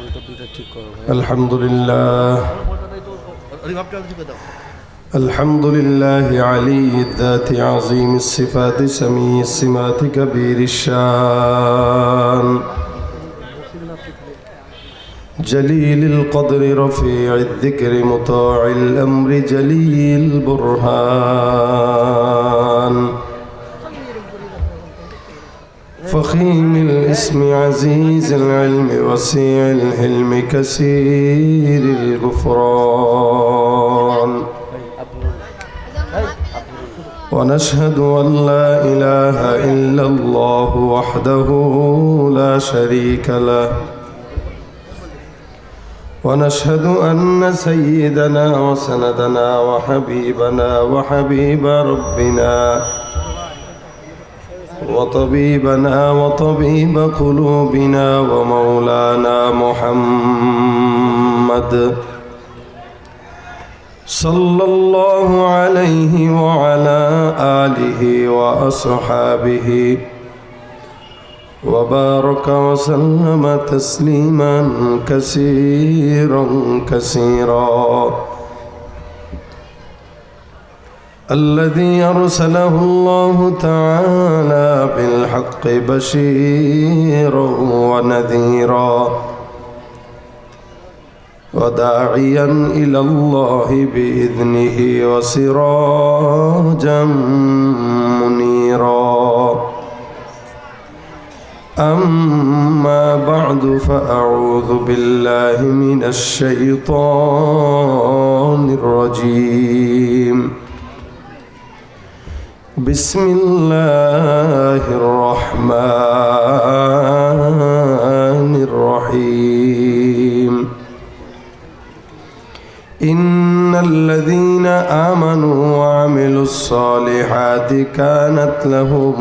الحمد لله الحمد لله علي الذات عظيم الصفات سميع السمات كبير الشان جليل القدر رفيع الذكر مطاع الأمر جلي البرهان فخيم الاسم عزيز العلم وسيع الحلم كثير الغفران ونشهد أن لا إله إلا الله وحده لا شريك له ونشهد أن سيدنا وسندنا وحبيبنا وحبيب ربنا وطبيبنا وطبيب قلوبنا ومولانا محمد صلى الله عليه وعلى آله وأصحابه وبارك وسلم تسليما كثيرا كثيرا الذي أرسله الله تعالى بالحق بشيرا ونذيرا وداعيا إلى الله بإذنه وسراجا منيرا أما بعد فأعوذ بالله من الشيطان الرجيم بسم الله الرحمن الرحيم إن الذين آمنوا وعملوا الصالحات كانت لهم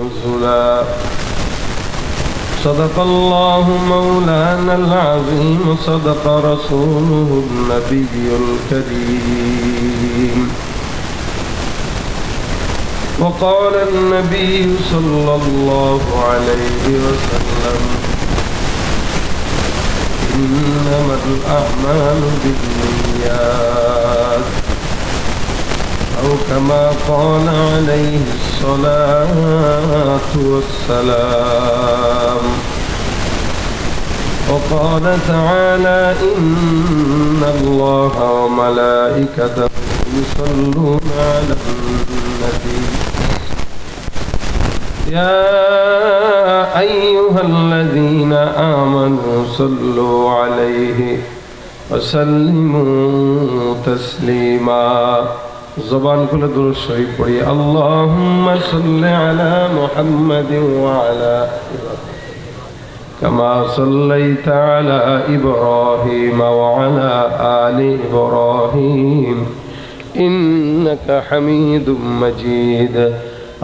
نزلا صدق الله مولانا العظيم صدق رسوله النبي الكريم وقال النبي صلى الله عليه وسلم إنما الأعمال بالنيات أو كما قال عليه الصلاة والسلام وقال تعالى إن الله وملائكته يصلون على النبي يا أيها الذين آمنوا صلوا عليه وسلموا تسليما زبان كل درود شريف پڑھی اللهم صل على محمد وعلى كما صليت على إبراهيم وعلى آل إبراهيم إنك حميد مجيد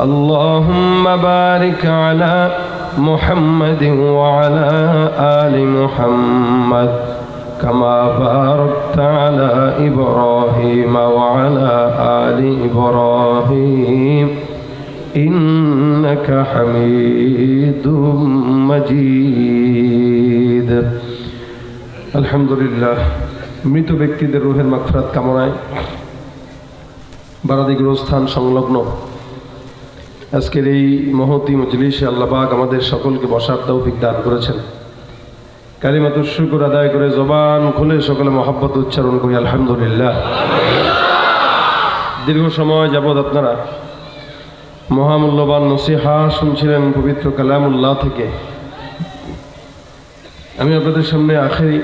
اللهم بارك على محمد وعلى آل محمد كما باركت على إبراهيم وعلى آل إبراهيم إنك حميد مجيد الحمد لله মৃত ব্যক্তিদের রূহের মাগফিরাত কামনায় বারাদি গোরস্থান সংলগ্ন আজকের এই মহতি মজলিসে আল্লাহ পাক আমাদের সকলকে বসার তৌফিক দান করেছেন কালিমাতুশ শুকর আদায় করে জবান খুলে সকলে মহব্বত উচ্চারণ করি আলহামদুলিল্লাহ। দীর্ঘ সময় যাবৎ আপনারা মহামূল্যবান নসিহা শুনছিলেন পবিত্র কালামুল্লাহ থেকে। আমি আপনাদের সামনে আখেরি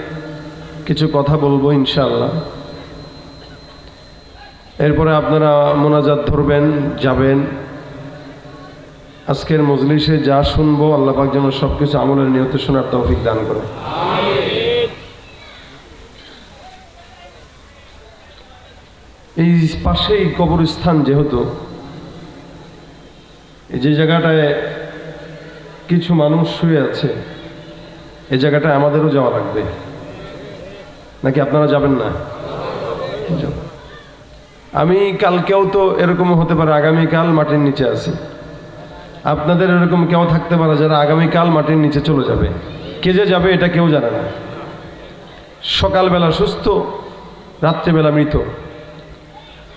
কিছু কথা বলবো ইনশাআল্লাহ। এরপরে আপনারা মোনাজাত ধরবেন, যাবেন। আজকের মজলিসে যা শুনবো আল্লাহ পাক যেন সবকিছু আমলের নিয়তে শোনার তৌফিক দান করে। এই পাশেই কবরস্থান, যেহেতু যে জায়গাটায় কিছু মানুষ শুয়ে আছে, এই জায়গাটায় আমাদেরও যাওয়া লাগবে, নাকি আপনারা যাবেন না? আমি কালকেও তো এরকম হতে পারে, আগামীকাল মাটির নিচে আছি, আপনাদের এরকম কেউ থাকতে পারে যারা আগামীকাল মাটির নিচে চলে যাবে। কে যে যাবে এটা কেউ জানে না। সকালবেলা সুস্থ, রাত্রেবেলা মৃত,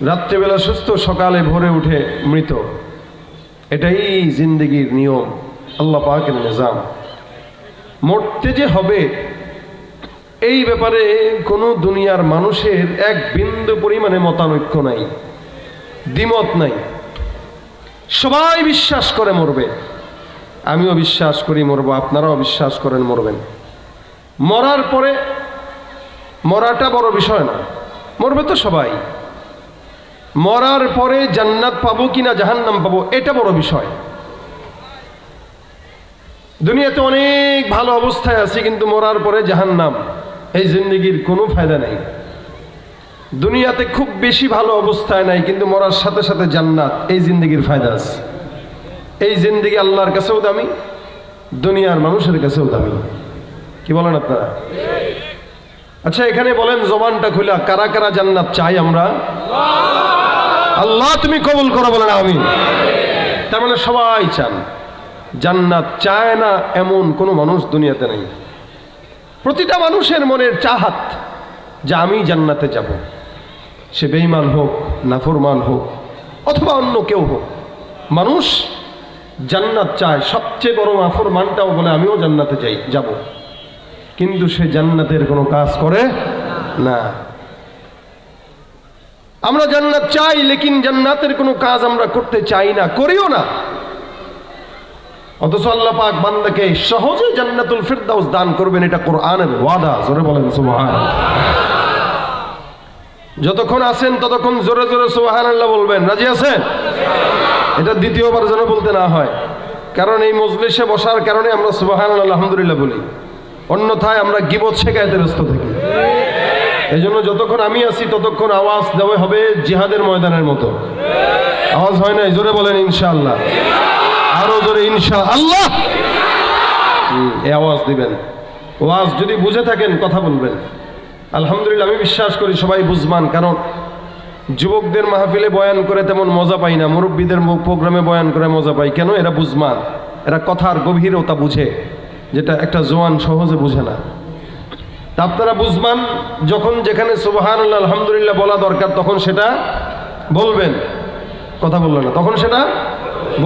রাত্রেবেলা সুস্থ, সকালে ভোরে উঠে মৃত। এটাই জিন্দেগির নিয়ম, আল্লাহ পাকের নিজাম। মরতে যে হবে এই ব্যাপারে কোনো দুনিয়ার মানুষের এক বিন্দু পরিমাণে মতানৈক্য নাই, দ্বিমত নাই। সবাই বিশ্বাস করে মরবে, আমিও বিশ্বাস করি মরবো, আপনারাও বিশ্বাস করেন মরবেন। মরার পরে মরাটা বড় বিষয় না, মরবে তো সবাই। মরার পরে জান্নাত পাবো কিনা জাহান্নাম পাবো এটা বড় বিষয়। দুনিয়াতে অনেক ভালো অবস্থায় আছি কিন্তু মরার পরে জাহান্নাম, এই জিন্দেগির কোনো ফায়দা নেই। দুনিয়াতে খুব বেশি ভালো অবস্থায় নাই কিন্তু মরার সাথে সাথে জান্নাত, এই জিন্দেগির ফায়দা আছে। এই জিন্দেগি আল্লাহর কাছেও দামি, দুনিয়ার মানুষের কাছেও দামি। কি বলেন আপনারা? আচ্ছা এখানে বলেন জবানটা খুলা কারা কারা জান্নাত চাই আমরা? আল্লাহ তুমি কবুল করো বলেন আমিন। তার মানে সবাই চান। জান্নাত চায় না এমন কোনো মানুষ দুনিয়াতে নেই। প্রতিটা মানুষের মনের চাহাত যে আমি জান্নাতে যাব। সে বেঈমান হোক, নাফরমান হোক অথবা অন্য কেউ হোক, মানুষ জান্নাত চায়। সবচেয়ে বড় নাফরমানটাও বলে আমিও জান্নাতে যাব, কিন্তু সে জান্নাতের কোনো কাজ করে না। আমরা জান্নাত চাই লেকিন জান্নাতের কোনো কাজ আমরা করতে চাই না, করিও না। অথচ আল্লাহ পাক বান্দাকে সহজে জান্নাতুল ফিরদাউস দান করবেন, এটা কোরআনের ওয়াদা। জোরে বলেন সুবহানাল্লাহ। যতক্ষণ আছেন ততক্ষণ জোরে জোরে সুবহানাল্লাহ বলবেন। রাজি আছেন? এটা দ্বিতীয়বার যেন বলতে না হয়, কারণ এই মজলিসে বসার কারণে আমরা সুবহানাল্লাহ আলহামদুলিল্লাহ বলি, অন্যথায় আমরা গীবত শেখায়তে ব্যস্ত থাকি। এই জন্য যতক্ষণ আমি আছি ততক্ষণ আওয়াজ দেওয়া হবে জিহাদের ময়দানের মতো। আওয়াজ হয় নাই? জোরে বলেন ইনশাআল্লাহ, আরো জোরে ইনশাআল্লাহ। এই আওয়াজ দিবেন। ওয়াজ যদি বুঝে থাকেন কথা বলবেন। আলহামদুলিল্লাহ আমি বিশ্বাস করি সবাই বুঝমান, কারণ যুবকদের মাহফিলে বয়ান করে তেমন মজা পাই না, মুরব্বীদের প্রোগ্রামে বয়ান করে মজা পাই। কেন? এরা বুঝমান, এরা কথার গভীরতা বুঝে, যেটা একটা জওয়ান সহজে বুঝে না। তা আপনারা বুঝমান, যখন যেখানে সুবহানাল্লাহ আলহামদুলিল্লাহ বলা দরকার তখন সেটা বলবেন। কথা বললেন না, তখন সেটা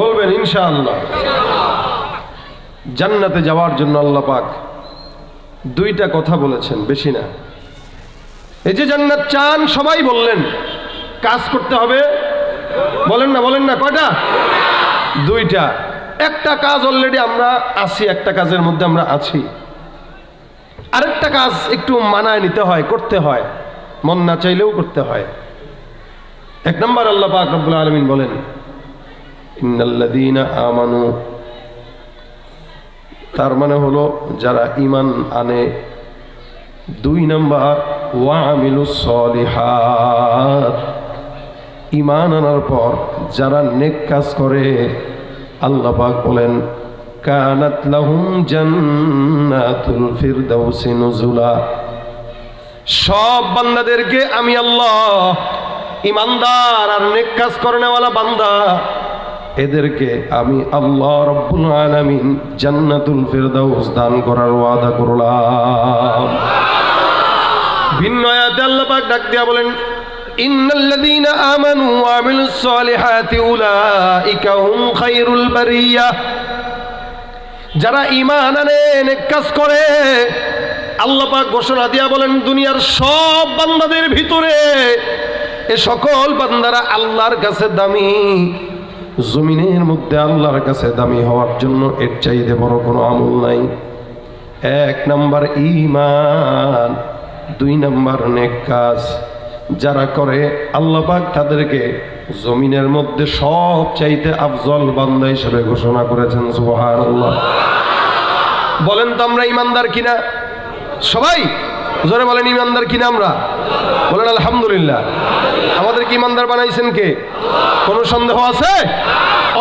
বলবেন ইনশাআল্লাহ। জান্নাতে যাওয়ার জন্য আল্লাহ পাক দুইটা কথা বলেছেন, বেশি না। এই যে জান্নাত চান সবাই বললেন, কাজ করতে হবে। বলেন না কয়টা? দুইটা। একটা কাজ অলরেডি আমরা আছি, একটা কাজের মধ্যে আমরা আছি। আরেকটা কাজ একটু মানায় নিতে হয়, করতে হয়, মন না চাইলেও করতে হয়। এক নম্বর আল্লাহ পাক রব্বুল আলামিন বলেন ইন্নাল্লাযীনা আমানু, তার মানে হলো যারা ঈমান আনে। দুই নম্বর ওয়া আমিলুস সলিহাত, ঈমান আনার পর যারা নেক কাজ করে, আল্লাহ পাক বলেন কানাত লাহুম জান্নাতুল ফিরদাউসি নুজুলা। সব বান্দাদেরকে আমি আল্লাহ, ঈমানদার আর নেক কাজ করেনেওয়ালা বান্দা, এদেরকে আমি আল্লাহ রাব্বুল আলামিন জান্নাতুল ফিরদাউস দান করার ওয়াদা করলাম। ভিন্ন আয়াতে আল্লাহ পাক ডাক দিয়া বলেন ইন্নাল্লাযীনা আমানু ওয়া আমিলুস সলিহাতি উলাইকা হুম খায়রুল বারিয়া। যারা ঈমান আনে, নেক কাজ করে, আল্লাহ পাক ঘোষণা দিয়া বলেন দুনিয়ার সব বান্দাদের ভিতরে এ সকল বান্দারা আল্লাহর কাছে দামি। জমিনের মধ্যে আল্লাহর কাছে দামি হওয়ার জন্য এর চাইতে বড় কোনো আমল নাই। এক নাম্বার ঈমান, দুই নাম্বার নেক কাজ যারা করে, আল্লাহ পাক তাদেরকে জমিনের মধ্যে সব চাইতে আফজল বান্দা হিসেবে ঘোষণা করেছেন। সুবহানাল্লাহ। বলেন তো আমরা ঈমানদার কিনা? সবাই জোরে বলেন ঈমানদার কিনা আমরা? বলেন আলহামদুলিল্লাহ। আমাদেরকে ঈমানদার বানাইছেন কে? কোনো সন্দেহ আছে?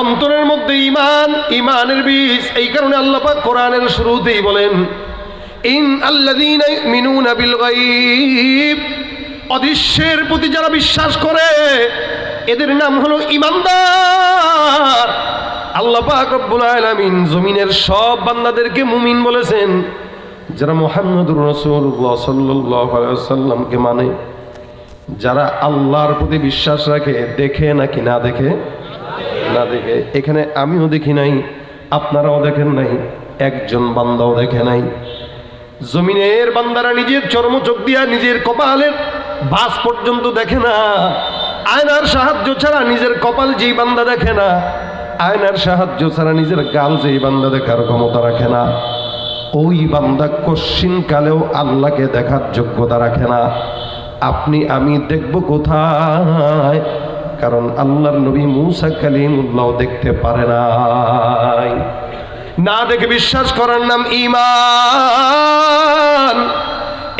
অন্তরের মধ্যে ঈমান, ঈমানের বীজ। এই কারণে আল্লাহ পাক কোরআনের শুরুতেই বলেন ইন্নাল্লাযীনা ইউমিনুনা বিল গায়ব, অদৃশ্যের প্রতি যারা বিশ্বাস করে এদের নাম হলো ঈমানদার। আল্লাহ আল্লাহ পাক রব্বুল আলামিন জমিনের সব বান্দাদেরকে মুমিন বলেছেন যারা মুহাম্মদুর রাসূলুল্লাহ সাল্লাল্লাহু আলাইহি ওয়াসাল্লামকে মানে, যারা আল্লাহর প্রতি বিশ্বাস রাখে, দেখে নাকি না দেখে? না দেখে। এখানে আমিও দেখি নাই, আপনারাও দেখেন নাই, একজন বান্দাও দেখে নাই। জমিনের বান্দারা নিজের চর্মচোখ দিয়া নিজের কপালের ভাঁজ পর্যন্ত দেখে না। আয়নার সাহায্য ছাড়া নিজের কপাল যেই বান্দা দেখে না, আয়নার সাহায্য ছাড়া নিজের গাল যেই বান্দা দেখার ক্ষমতা রাখে না, ওই বান্দা কশ্চিন কালেও আল্লাহকে দেখার যোগ্যতা রাখে না। আপনি আমি দেখব কোথায়? কারণ আল্লাহর নবী মূসা কালিমুল্লাহ দেখতে পারে নাই। না দেখে বিশ্বাস করার নাম ঈমান।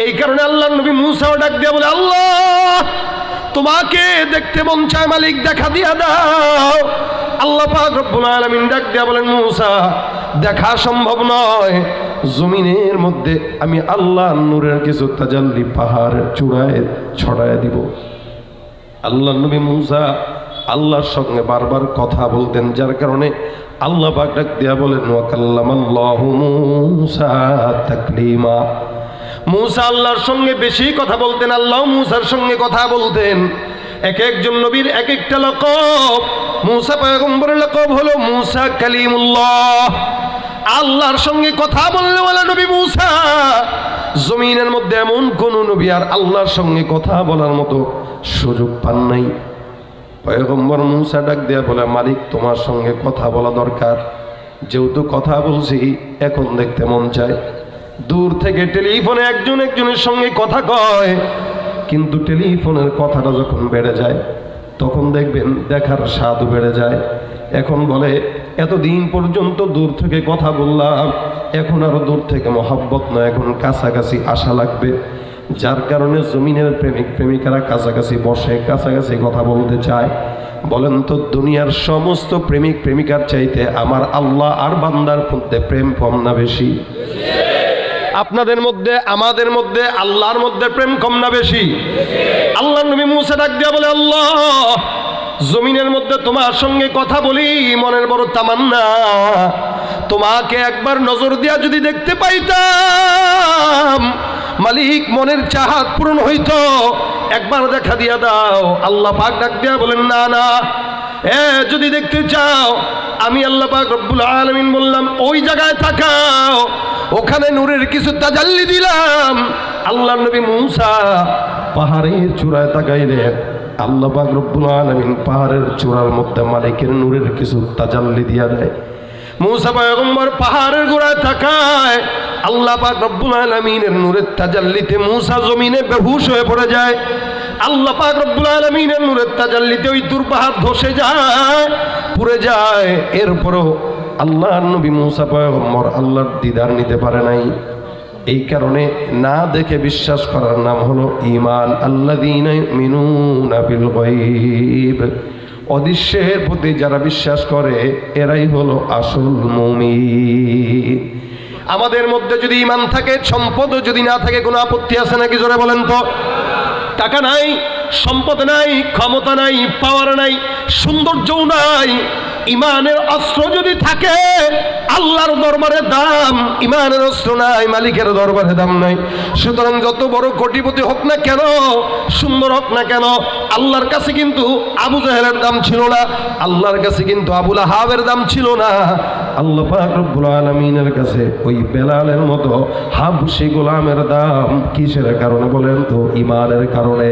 এই কারণে আল্লাহর নবী মূসাও ডাক দিয়ে বলে, আল্লাহ তোমাকে দেখতে মন চায়, মালিক দেখা দিয়া দাও। আল্লাহ পাক রব্বুল আলামিন ডাক দিয়া বলেন, মূসা দেখা সম্ভব নয়, জমিনের মধ্যে আমি আল্লাহ নূরের কিছু তাজাল্লি পাহাড়ের চূড়ায় ছড়ায় দিব। আল্লাহ নবী মূসা আল্লাহর সঙ্গে বারবার কথা বলতেন, যার কারণে আল্লাহ পাক ডাক দিয়া বলেন, ওয়া কাল্লামাল্লাহু মূসা তাকলিমা। মূসা আল্লাহর সঙ্গে বেশি কথা বলতেন, আল্লাহ মূসার সঙ্গে কথা বলতেন। এক একজন নবীর এক একটা লকব। মূসা পয়গম্বরের লকব হলো মূসা কালিমুল্লাহ, আল্লাহর সঙ্গে কথা বললে ওয়ালা নবী মূসা। জমিনের মধ্যে এমন কোন নবী আর আল্লাহর সঙ্গে কথা বলার মতো সুযোগ পান নাই। পয়গম্বর মূসা ডাক দেয়া বলে, মালিক তোমার সঙ্গে কথা বলা দরকার, যেহেতু কথা বলছি এখন দেখতে মন চায়। দূর থেকে টেলিফোনে একজন একজনের সঙ্গে কথা কয়, কিন্তু টেলিফোনের কথাটা যখন বেড়ে যায় তখন দেখবেন দেখার স্বাদ বেড়ে যায়। এখন বলে এতদিন পর্যন্ত দূর থেকে কথা বললাম, এখন আরো দূর থেকে মহব্বত নয়, এখন কাছাকাছি আসা লাগবে। যার কারণে জমিনের প্রেমিক প্রেমিকারা কাছাকাছি বসে, কাছাকাছি কথা বলতে চায়। বলেন তো দুনিয়ার সমস্ত প্রেমিক প্রেমিকার চাইতে আমার আল্লাহ আর বান্দার মধ্যে প্রেম কম না বেশি? আপনাদের মধ্যে, আমাদের মধ্যে, আল্লাহর মধ্যে প্রেম কম না বেশি? আল্লাহ নবী মূসা ডাক দিয়া বলে, আল্লাহ জমিনের মধ্যে তোমার সঙ্গে কথা বলি, মনের বড় তামান্না, তোমাকে একবার নজর দিয়া যদি দেখতে পাইতাম, মালিক মনের চাহাত পূরণ হইতো, একবার দেখা দিয়া দাও। আল্লাহ পাক ডাক দিয়া বলেন, না না, যদি দেখতে চাও আমি আল্লাহ পাক রব্বুল আলামিন বললাম ওই জায়গায় তাকাও, ওখানে নূরের কিছু তাজাল্লি দিলাম। আল্লাহ নবী মূসা পাহাড়ের চূড়ায় তাকাইলেন, আল্লাহ পাক রব্বুল আলামিন পাহাড়ের চূড়ার মধ্যে মালিকের নূরের কিছু তাজাল্লি দিয়া দেয়। মূসা পয়গম্বর পাহাড়ের গোড়ায় তাকায়, আল্লাহ পাক রব্বুল আলামিনের নূরের তাজাল্লিতে মূসা জমিনে বেহুশ হয়ে পড়ে যায়। আল্লাহ পাক রব্বুল আলামিনের নূরের তাজাল্লিতে ওই দূর পাহাড় ধসে যায়, পুড়ে যায়। এরপরও আল্লাহর নবী মূসা পয়গম্বর আল্লাহর দিদার নিতে পারে নাই। এই কারণে না দেখে বিশ্বাস করার নাম হলো ঈমান। আল্লাযীনা ইউমিনুনা বিল গায়ব, অদৃশ্যের প্রতি যারা বিশ্বাস করে এরাই হলো আসল মুমিন। আমাদের মধ্যে যদি ঈমান থাকে, সম্পদ যদি না থাকে, কোনো আপত্তি আছে নাকি? জোরে বলেন তো। টাকা নাই, সম্পদ নাই, ক্ষমতা নাই, পাওয়ার নাই, সৌন্দর্যও নাই, ইমানের অস্ত্র যদি থাকে আল্লাহর দরবারে দাম। ইমানের অস্ত্র নাই, মালিকের দরবারে দাম নাই। সুতরাং যত বড় কোটিপতি হোক না কেন, সুন্দর হোক না কেন, আল্লাহর কাছে কিন্তু আবু জাহেলের দাম ছিল না, আল্লাহর কাছে কিন্তু আবু লাহাবের দাম ছিল না। আল্লাহ পাক রব্বুল আলামিনের কাছে ওই বেলালের মতো হাবশি গোলামের দাম কিসের কারণে বলেন তো? ইমানের কারণে।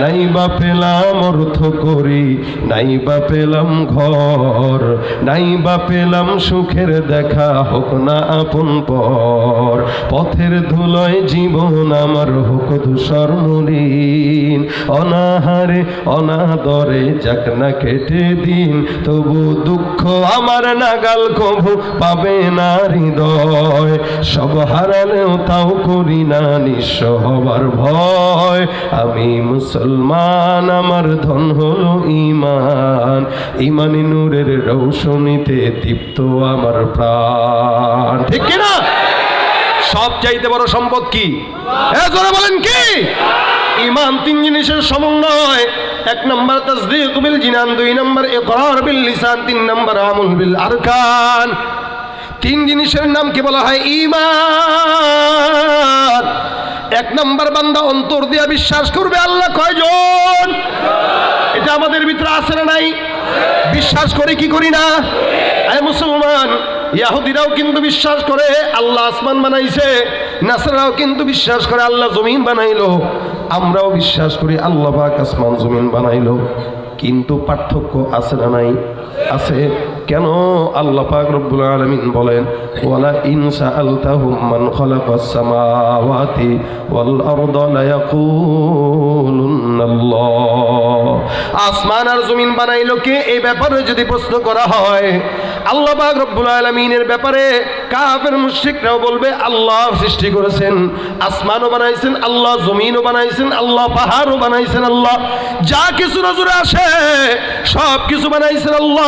নাই বা পেলাম অর্থ করি, নাই বা পেলাম ঘর, নাই বা পেলাম সুখের দেখা, হোক না আপন পর, পথের ধুলোয় জীবন আমার হোক ধূসর মলিন, অনাহারে অনাদরে যাক না কেটে দিন, তবু দুঃখ আমার নাগাল কভু পাবে না হৃদয়, সব হারালেও তাও করি না নিঃস্ব হবার ভয়, আমি মুসলমান আমার ধন হলো ঈমান, ঈমানি নূরের রৌশনীতে দীপ্ত আমার প্রাণ। ঠিক কিনা? সব চাইতে বড় সম্পদ কি? জোরে বলেন কি? ঈমান তিন জিনিসের সমন্বয়। এক নম্বর তাসদীক বিল জিনান, দুই নম্বর ইকরার বিল লিসান, তিন নম্বর আমল বিল আরকান। তিন জিনিসের নাম কি বলা হয়? ঈমান। এক নম্বর বান্দা অন্তর দিয়ে বিশ্বাস করবে আল্লাহ কয়জন, এটা আমাদের ভিতরে আছে না নাই? বিশ্বাস করে কি করি না? আয় মুসলমান, ইহুদিরাও কিন্তু বিশ্বাস করে আল্লাহ আসমান বানাইছে, নাসারাও কিন্তু বিশ্বাস করে আল্লাহ জমিন বানাইলো, আমরাও বিশ্বাস করি আল্লাহ পাক আসমান জমিন বানাইলো। কিন্তু পার্থক্য আছে না নাই? আছে। কেন? আল্লাহ পাক রব্বুল আলামিন বলেন, ওয়ালা ইন সাআলতাহুম মান খালাকাস সামাওয়াতি ওয়াল আরদা লা ইয়াকুলুনাল্লাহ। আসমান আর জমিন বানাইলো কে, এই ব্যাপারে যদি প্রশ্ন করা হয় আল্লাহ পাক রব্বুল আলামিনের ব্যাপারে, কাফের মুশরিকরাও বলবে আল্লাহ সৃষ্টি করেছেন, আসমানও বানাইছেন আল্লাহ, জমিনও বানাইছেন আল্লাহ, পাহাড়ও বানাইছেন আল্লাহ, যা কিছু নজরে আসে সব কিছু বানাইছেন আল্লাহ।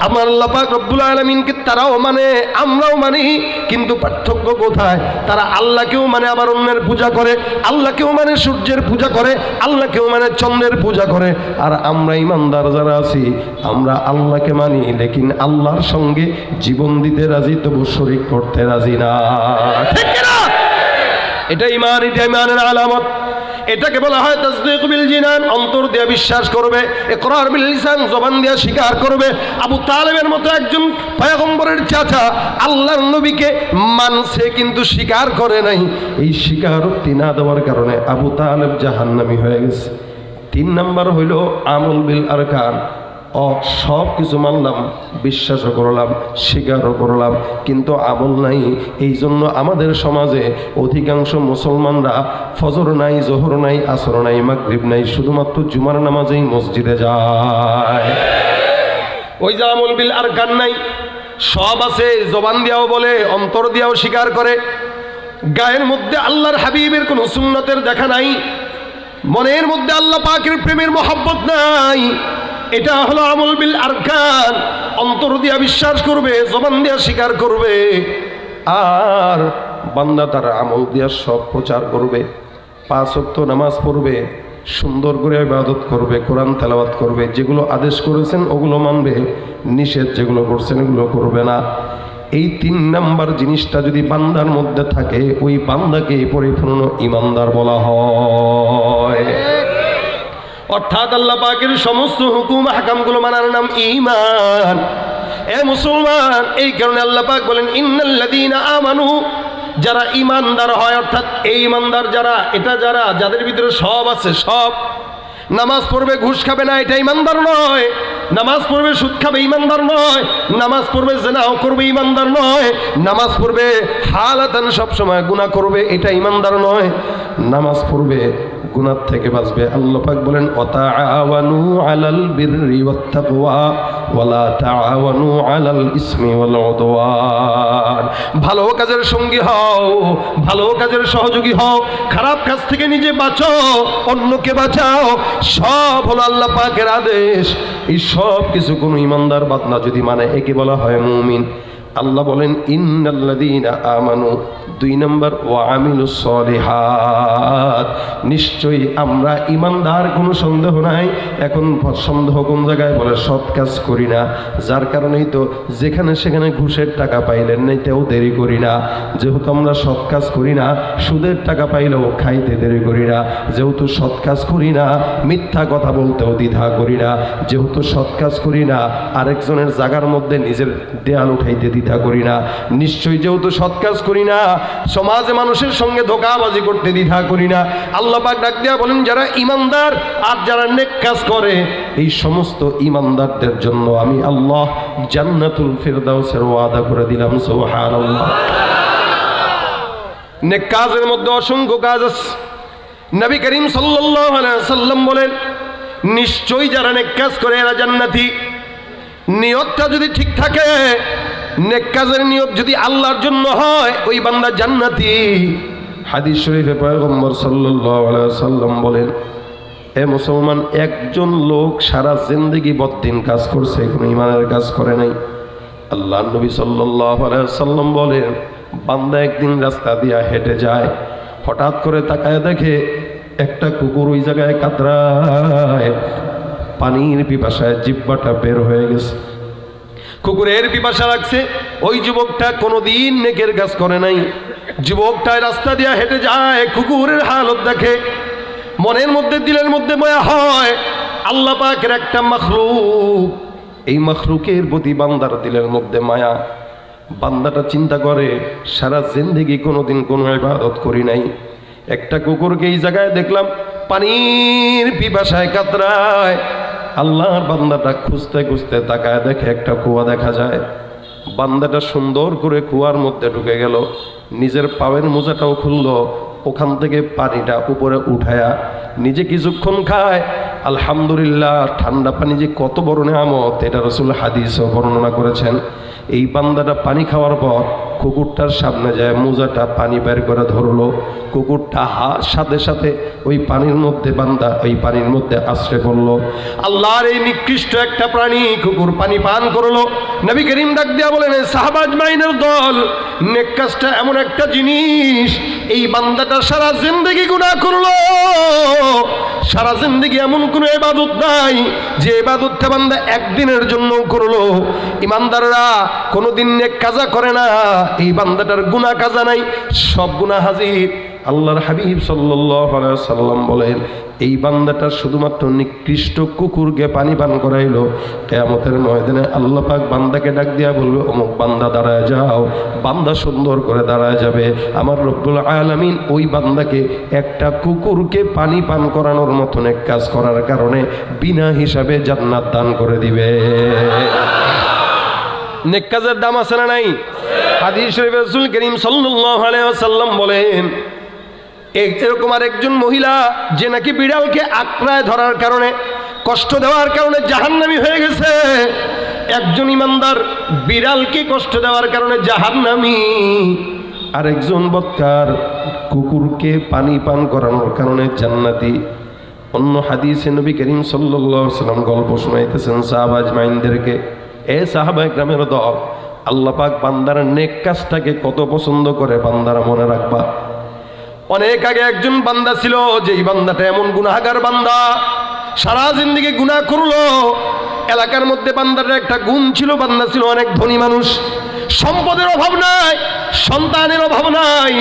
আমার আল্লাহ পাক রব্বুল আলামিনকে তারাও মানে, আমরাও মানি, কিন্তু পার্থক্য কোথায়? তারা আল্লাহকেও মানে আবার অন্যের পূজা করে, আল্লাহকেও মানে সূর্যের পূজা করে, আল্লাহকেও মানে চন্দ্রের পূজা করে। আর আমরা ইমানদার যারা আছি, আমরা আল্লাহকে মানি, লেকিন আল্লাহর সঙ্গে জীবন দিতে রাজি, তবু শরীক করতে রাজি না। ঠিক না? এটা ঈমান, এটা ঈমানের আলামত। এটাকে বলা হয় তাসদীক বিল জিনান, অন্তর দিয়ে বিশ্বাস করবে, ইকরার বিল লিসান, জবান দিয়ে স্বীকার করবে। আবু তালেবের মতো একজন পয়গম্বরের চাচা আল্লাহর নবীকে মানছে কিন্তু স্বীকার করে নাই। এই স্বীকারোক্তি না দেওয়ার কারণে আবু তালেব জাহান্নামী হয়ে গেছে। তিন নম্বর হইল আমল বিল আরকান। সব কিছু মানলাম, বিশ্বাসও করলাম, স্বীকারও করলাম, কিন্তু আমল নাই। এই জন্য আমাদের সমাজে অধিকাংশ মুসলমানরা ফজর নাই, জোহর নাই, আসর নাই, মাগরিব নাই, শুধুমাত্র জুমার নামাজেই মসজিদে যায়। ওই যে আমল বিল আরকান নাই, সব আছে, জবান দিয়াও বলে, অন্তর দিয়াও স্বীকার করে, গায়ের মধ্যে আল্লাহর হাবিবের কোনো সুন্নতের দেখা নাই, মনের মধ্যে আল্লাহ পাকের প্রেমের মহব্বত নাই। এটা হলো আমল বিল আরকান। অন্তর দিয়া বিশ্বাস করবে, জবান দিয়া স্বীকার করবে, আর বান্দা তার আমল দিয়া সব প্রচার করবে। 5 ওয়াক্ত নামাজ পড়বে, সুন্দর করে ইবাদত করবে, কোরআন তেলাওয়াত করবে, যেগুলো আদেশ করেছেন ওগুলো মানবে, নিষেধ যেগুলো করছেন এগুলো করবে না। এই 3 নাম্বার জিনিসটা যদি বান্দার মধ্যে থাকে, ওই বান্দাকে পরিপূর্ণ ঈমানদার বলা হয়। অর্থাৎ আল্লাহ পাকের সমস্ত হুকুম আহকামগুলো মানার নাম ঈমান। এ মুসলমান, এই কারণে আল্লাহ পাক বলেন ইন্নাল্লাযীনা আমানু, যারা ঈমানদার হয়, অর্থাৎ এই ঈমানদার যারা, এটা যারা যাদের ভিতরে সব আছে, সব নামাজ পড়বে ঘুষ খাবে না, এটা ঈমানদার নয়। নামাজ পড়বে সুদ খাবে, ঈমানদার নয়। নামাজ পড়বে জিনাও করবে, ঈমানদার নয়। নামাজ পড়বে হালাতান সব সময় গুনাহ করবে, এটা ঈমানদার নয়। নামাজ পড়বে গুনাহ থেকে বাঁচবে। আল্লাহ পাক বলেন ওয়াতাআওয়ানু আলাল বিররি ওয়াত তাকওয়া ওয়ালা তাআওয়ানু আলাল ইসমি ওয়াল উদওয়ান। ভালো কাজের সঙ্গী হও, ভালো কাজের সহযোগী হও, খারাপ কাজ থেকে নিজে বাঁচো, অন্যকে বাঁচাও। সব হলো আল্লাহ পাকের আদেশ। এই সব কিছু কোনো ঈমানদার বান্দা যদি মানে, একে বলা হয় মুমিন। আল্লাহ বলেন ইন্নাল্লাযীনা আমানু, 2 নম্বর ওয়া আমিলুস সলিহাত। নিশ্চয়ই আমরা ঈমানদার, কোনো সন্দেহ নাই। এখন সন্দেহ কোন জায়গায়? বলে সৎ কাজ করি না, যার কারণেই তো যেখানে সেখানে ঘুষের টাকা পাইলেন নাইতেও দেরি করি না। যেহেতু আমরা সৎ কাজ করি না, সুদের টাকা পাইলেও খাইতে দেরি করি না। যেহেতু সৎ কাজ করি না, মিথ্যা কথা বলতেও দ্বিধা করি না। যেহেতু সৎ কাজ করি না, আরেকজনের জায়গার মধ্যে নিজের দেয়াল উঠাইতে দ্বিধা করি না। নিশ্চয়ই যেহেতু সৎ কাজ করি না, সমাজে মানুষের সঙ্গে ধোঁকাবাজি করতে দ্বিধা করি না। আল্লাহ পাক ডাক দিয়া বলেন যারা ঈমানদার আর যারা নেক কাজ করে, এই সমস্ত ঈমানদারদের জন্য আমি আল্লাহ জান্নাতুল ফিরদাউসের ওয়াদা করে দিলাম। সুবহানাল্লাহ। নেক কাজের মধ্যে অসংখ্য কাজ আছে। নবী করিম সাল্লাল্লাহু আলাইহি ওয়াসাল্লাম বলেন নিশ্চয়ই যারা নেক কাজ করে এরা জান্নাতি। নিয়তটা যদি ঠিক থাকে, নেক কাজের নিয়ত যদি আল্লাহর জন্য হয়, ওই বান্দা জান্নাতি। হাদিস শরীফে পয়গম্বর সাল্লাল্লাহু আলাইহি ওয়াসাল্লাম বলেন, এ মুসলমান, একজন লোক সারা জিন্দেগি বদ্দিন কাজ করছে, কোনো ঈমানের কাজ করে নাই। আল্লাহর নবী সাল্লাল্লাহু আলাইহি ওয়াসাল্লাম বলেন, বান্দা একদিন রাস্তা দিয়া হেঁটে যায়, হঠাৎ করে তাকায় দেখে একটা কুকুর ওই জায়গায় কাতরায়, পানির পিপাসায় জিহ্বাটা বের হয়ে গেছে। কুকুরের পিপাসা লাগছে। ওই যুবকটা কোনোদিন নেকের কাজ করে নাই। যুবকটায় রাস্তা দিয়ে হেঁটে যায়, কুকুরের হালত দেখে, মনের মধ্যে দিলের মধ্যে মায়া হয়। আল্লাহ পাকের একটা মাখলুক, এই মাখলুকের প্রতি বান্দার দিলের মধ্যে মায়া। বান্দাটা চিন্তা করে, সারা জিন্দেগি কোনোদিন কোনো ইবাদত করি নাই, একটা কুকুরকে এই জায়গায় দেখলাম পানির পিপাসায় কাতরায়। আল্লাহর বান্দাটা খুঁজতে খুঁজতে তাকায়, দেখে একটা কুয়া দেখা যায়। বান্দাটা সুন্দর করে কুয়ার মধ্যে ঢুকে গেল, নিজের পায়ের মোজাটাও খুললো, ওখান থেকে পানিটা উপরে উঠায়া নিজে কিছুক্ষণ খায়। আলহামদুলিল্লাহ, ঠান্ডা পানি যে কত বড় নেয়ামত, এটা রাসূল হাদিসও বর্ণনা করেছেন। এই বান্দাটা পানি খাওয়ার পর কুকুরটার সামনে যায়, মোজাটা পানি বের করে ধরলো। কুকুরটা সাথে সাথে ওই পানির মধ্যে, বান্দা ওই পানির মধ্যে আশ্রয় পড়লো। আল্লাহর এই নিকৃষ্ট একটা প্রাণী কুকুর পানি পান করলো। নবী করিম ডাক দিয়া বলেন, সাহাবা আজমাইনের দল, নেক কাজটা এমন একটা জিনিস, এই বান্দাটা সারা জিন্দেগি গুনাহ করলো। সারা জিন্দেগি এমন কোনো ইবাদত নাই যে ইবাদতটা বান্দা একদিনের জন্য করলো। ইমানদাররা কোনোদিন নেক কাজা করে না, এই বান্দাটার গুনাহ কাজা নাই, সব গুনাহ হাজির। আল্লাহর হাবিব সাল্লাল্লাহু আলাইহি সাল্লাম বলেন, এই বান্দাটা শুধুমাত্র নিকৃষ্ট কুকুরকে পানি পান করাইলো। কিয়ামতের ময়দানে আল্লাহ পাক বান্দাকে ডাক দিয়া বলবে, অমুক বান্দা দাঁড়ায় যাও। বান্দা সুন্দর করে দাঁড়ায় যাবে। আমার রব্বুল আলামিন ওই বান্দাকে একটা কুকুরকে পানি পান করানোর মতন এক কাজ করার কারণে বিনা হিসাবে জান্নাত দান করে দিবে। নেক কাজের দাম আছে না নাই? হাদিস শরীফে রাসূল করিম সাল্লাল্লাহু আলাইহি ওয়াসাল্লাম বলেন, এরকম আর একজন মহিলা যে নাকি বিড়ালকে আঁকড়ায় ধরার কারণে, কষ্ট দেওয়ার কারণে জাহান্নামী হয়ে গেছে। একজন ইমানদার বিড়ালকে কষ্ট দেওয়ার কারণে জাহান্নামী, আর একজন বদকার কুকুরকে পানি পান করানোর কারণে জান্নাতি। অন্য হাদিসে নবী করিম সাল্লাল্লাহু আলাইহি ওয়াসাল্লাম গল্প শোনাইতেছেন সাহাবা আজমাইনদেরকে, এ সাহাবা একরামের দল, আল্লাহ পাক বান্দার নেক কাজটাকে কত পছন্দ করে বান্দারা মনে রাখবা। অনেক আগে একজন বান্দা ছিল, যেই বান্দাটা এমন গুনাহগার বান্দা, সারা জিন্দেগি গুনাহ করলো। এলাকার মধ্যে বান্দাটার একটা গুণ ছিল, বান্দা ছিল অনেক ধনী মানুষ, সম্পদের অভাব নাই, সন্তানের অভাব নাই,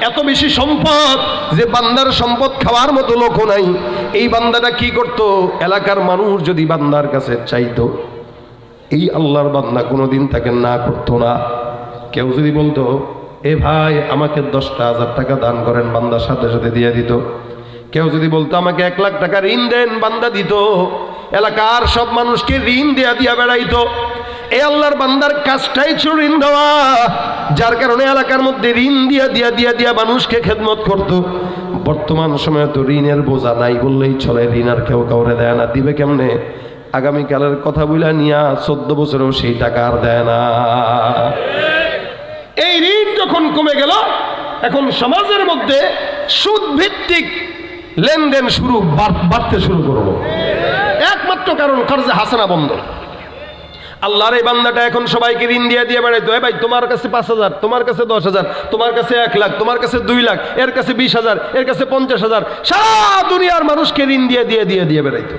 এত বেশি সম্পদ যে বান্দার সম্পদ খাওয়ার মতো লোকও নাই। এই বান্দাটা কি করত, এলাকার মানুষ যদি বান্দার কাছে চাইতো, এই আল্লাহর বান্দা কোনোদিন তাকে না করতো না। কেউ যদি বলতো, এ ভাই আমাকে 10,000 টাকা দান করেন, বান্দার সাথে সাথে দিয়ে দিত। কেউ যদি বলতো আমাকে 1 লাখ টাকা ঋণ দেন, বান্দা দিত। এলাকার সব মানুষকে ঋণ দিয়া দিয়া বেড়াইতো। এই আল্লাহর বান্দার কাজটাই ছিল ঋণ দেওয়া, যার কারণে এলাকার মধ্যে ঋণ দিয়া দিয়া দিয়া দিয়া মানুষকে খেদমত করত। বর্তমান সময়ে তো ঋণের বোঝা নাই বললেই চলে, ঋণ আর কেউ কাউরে দেয় না। দিবে কেমনে? আগামীকালের কথা বইলা নিয়া 14 বছরেও সেই টাকা আর দেয় না। এই ঋণ যখন কমে গেল, এখন সমাজের মধ্যে সুদ ভিত্তিক লেনদেন বাড়তে শুরু করলো। একমাত্র কারণ কর্জে হাসানা বন্ধ। আল্লাহর এই বান্দাটা এখন সবাইকে ঋণ দিয়ে দিয়ে বেড়াইতো, ভাই তোমার কাছে 5,000, তোমার কাছে 10,000, তোমার কাছে 1 লাখ, তোমার কাছে 2 লাখ, এর কাছে 20,000, এর কাছে 50,000, সারা দুনিয়ার মানুষকে ঋণ দিয়ে দিয়ে দিয়ে দিয়ে বেড়াইতো।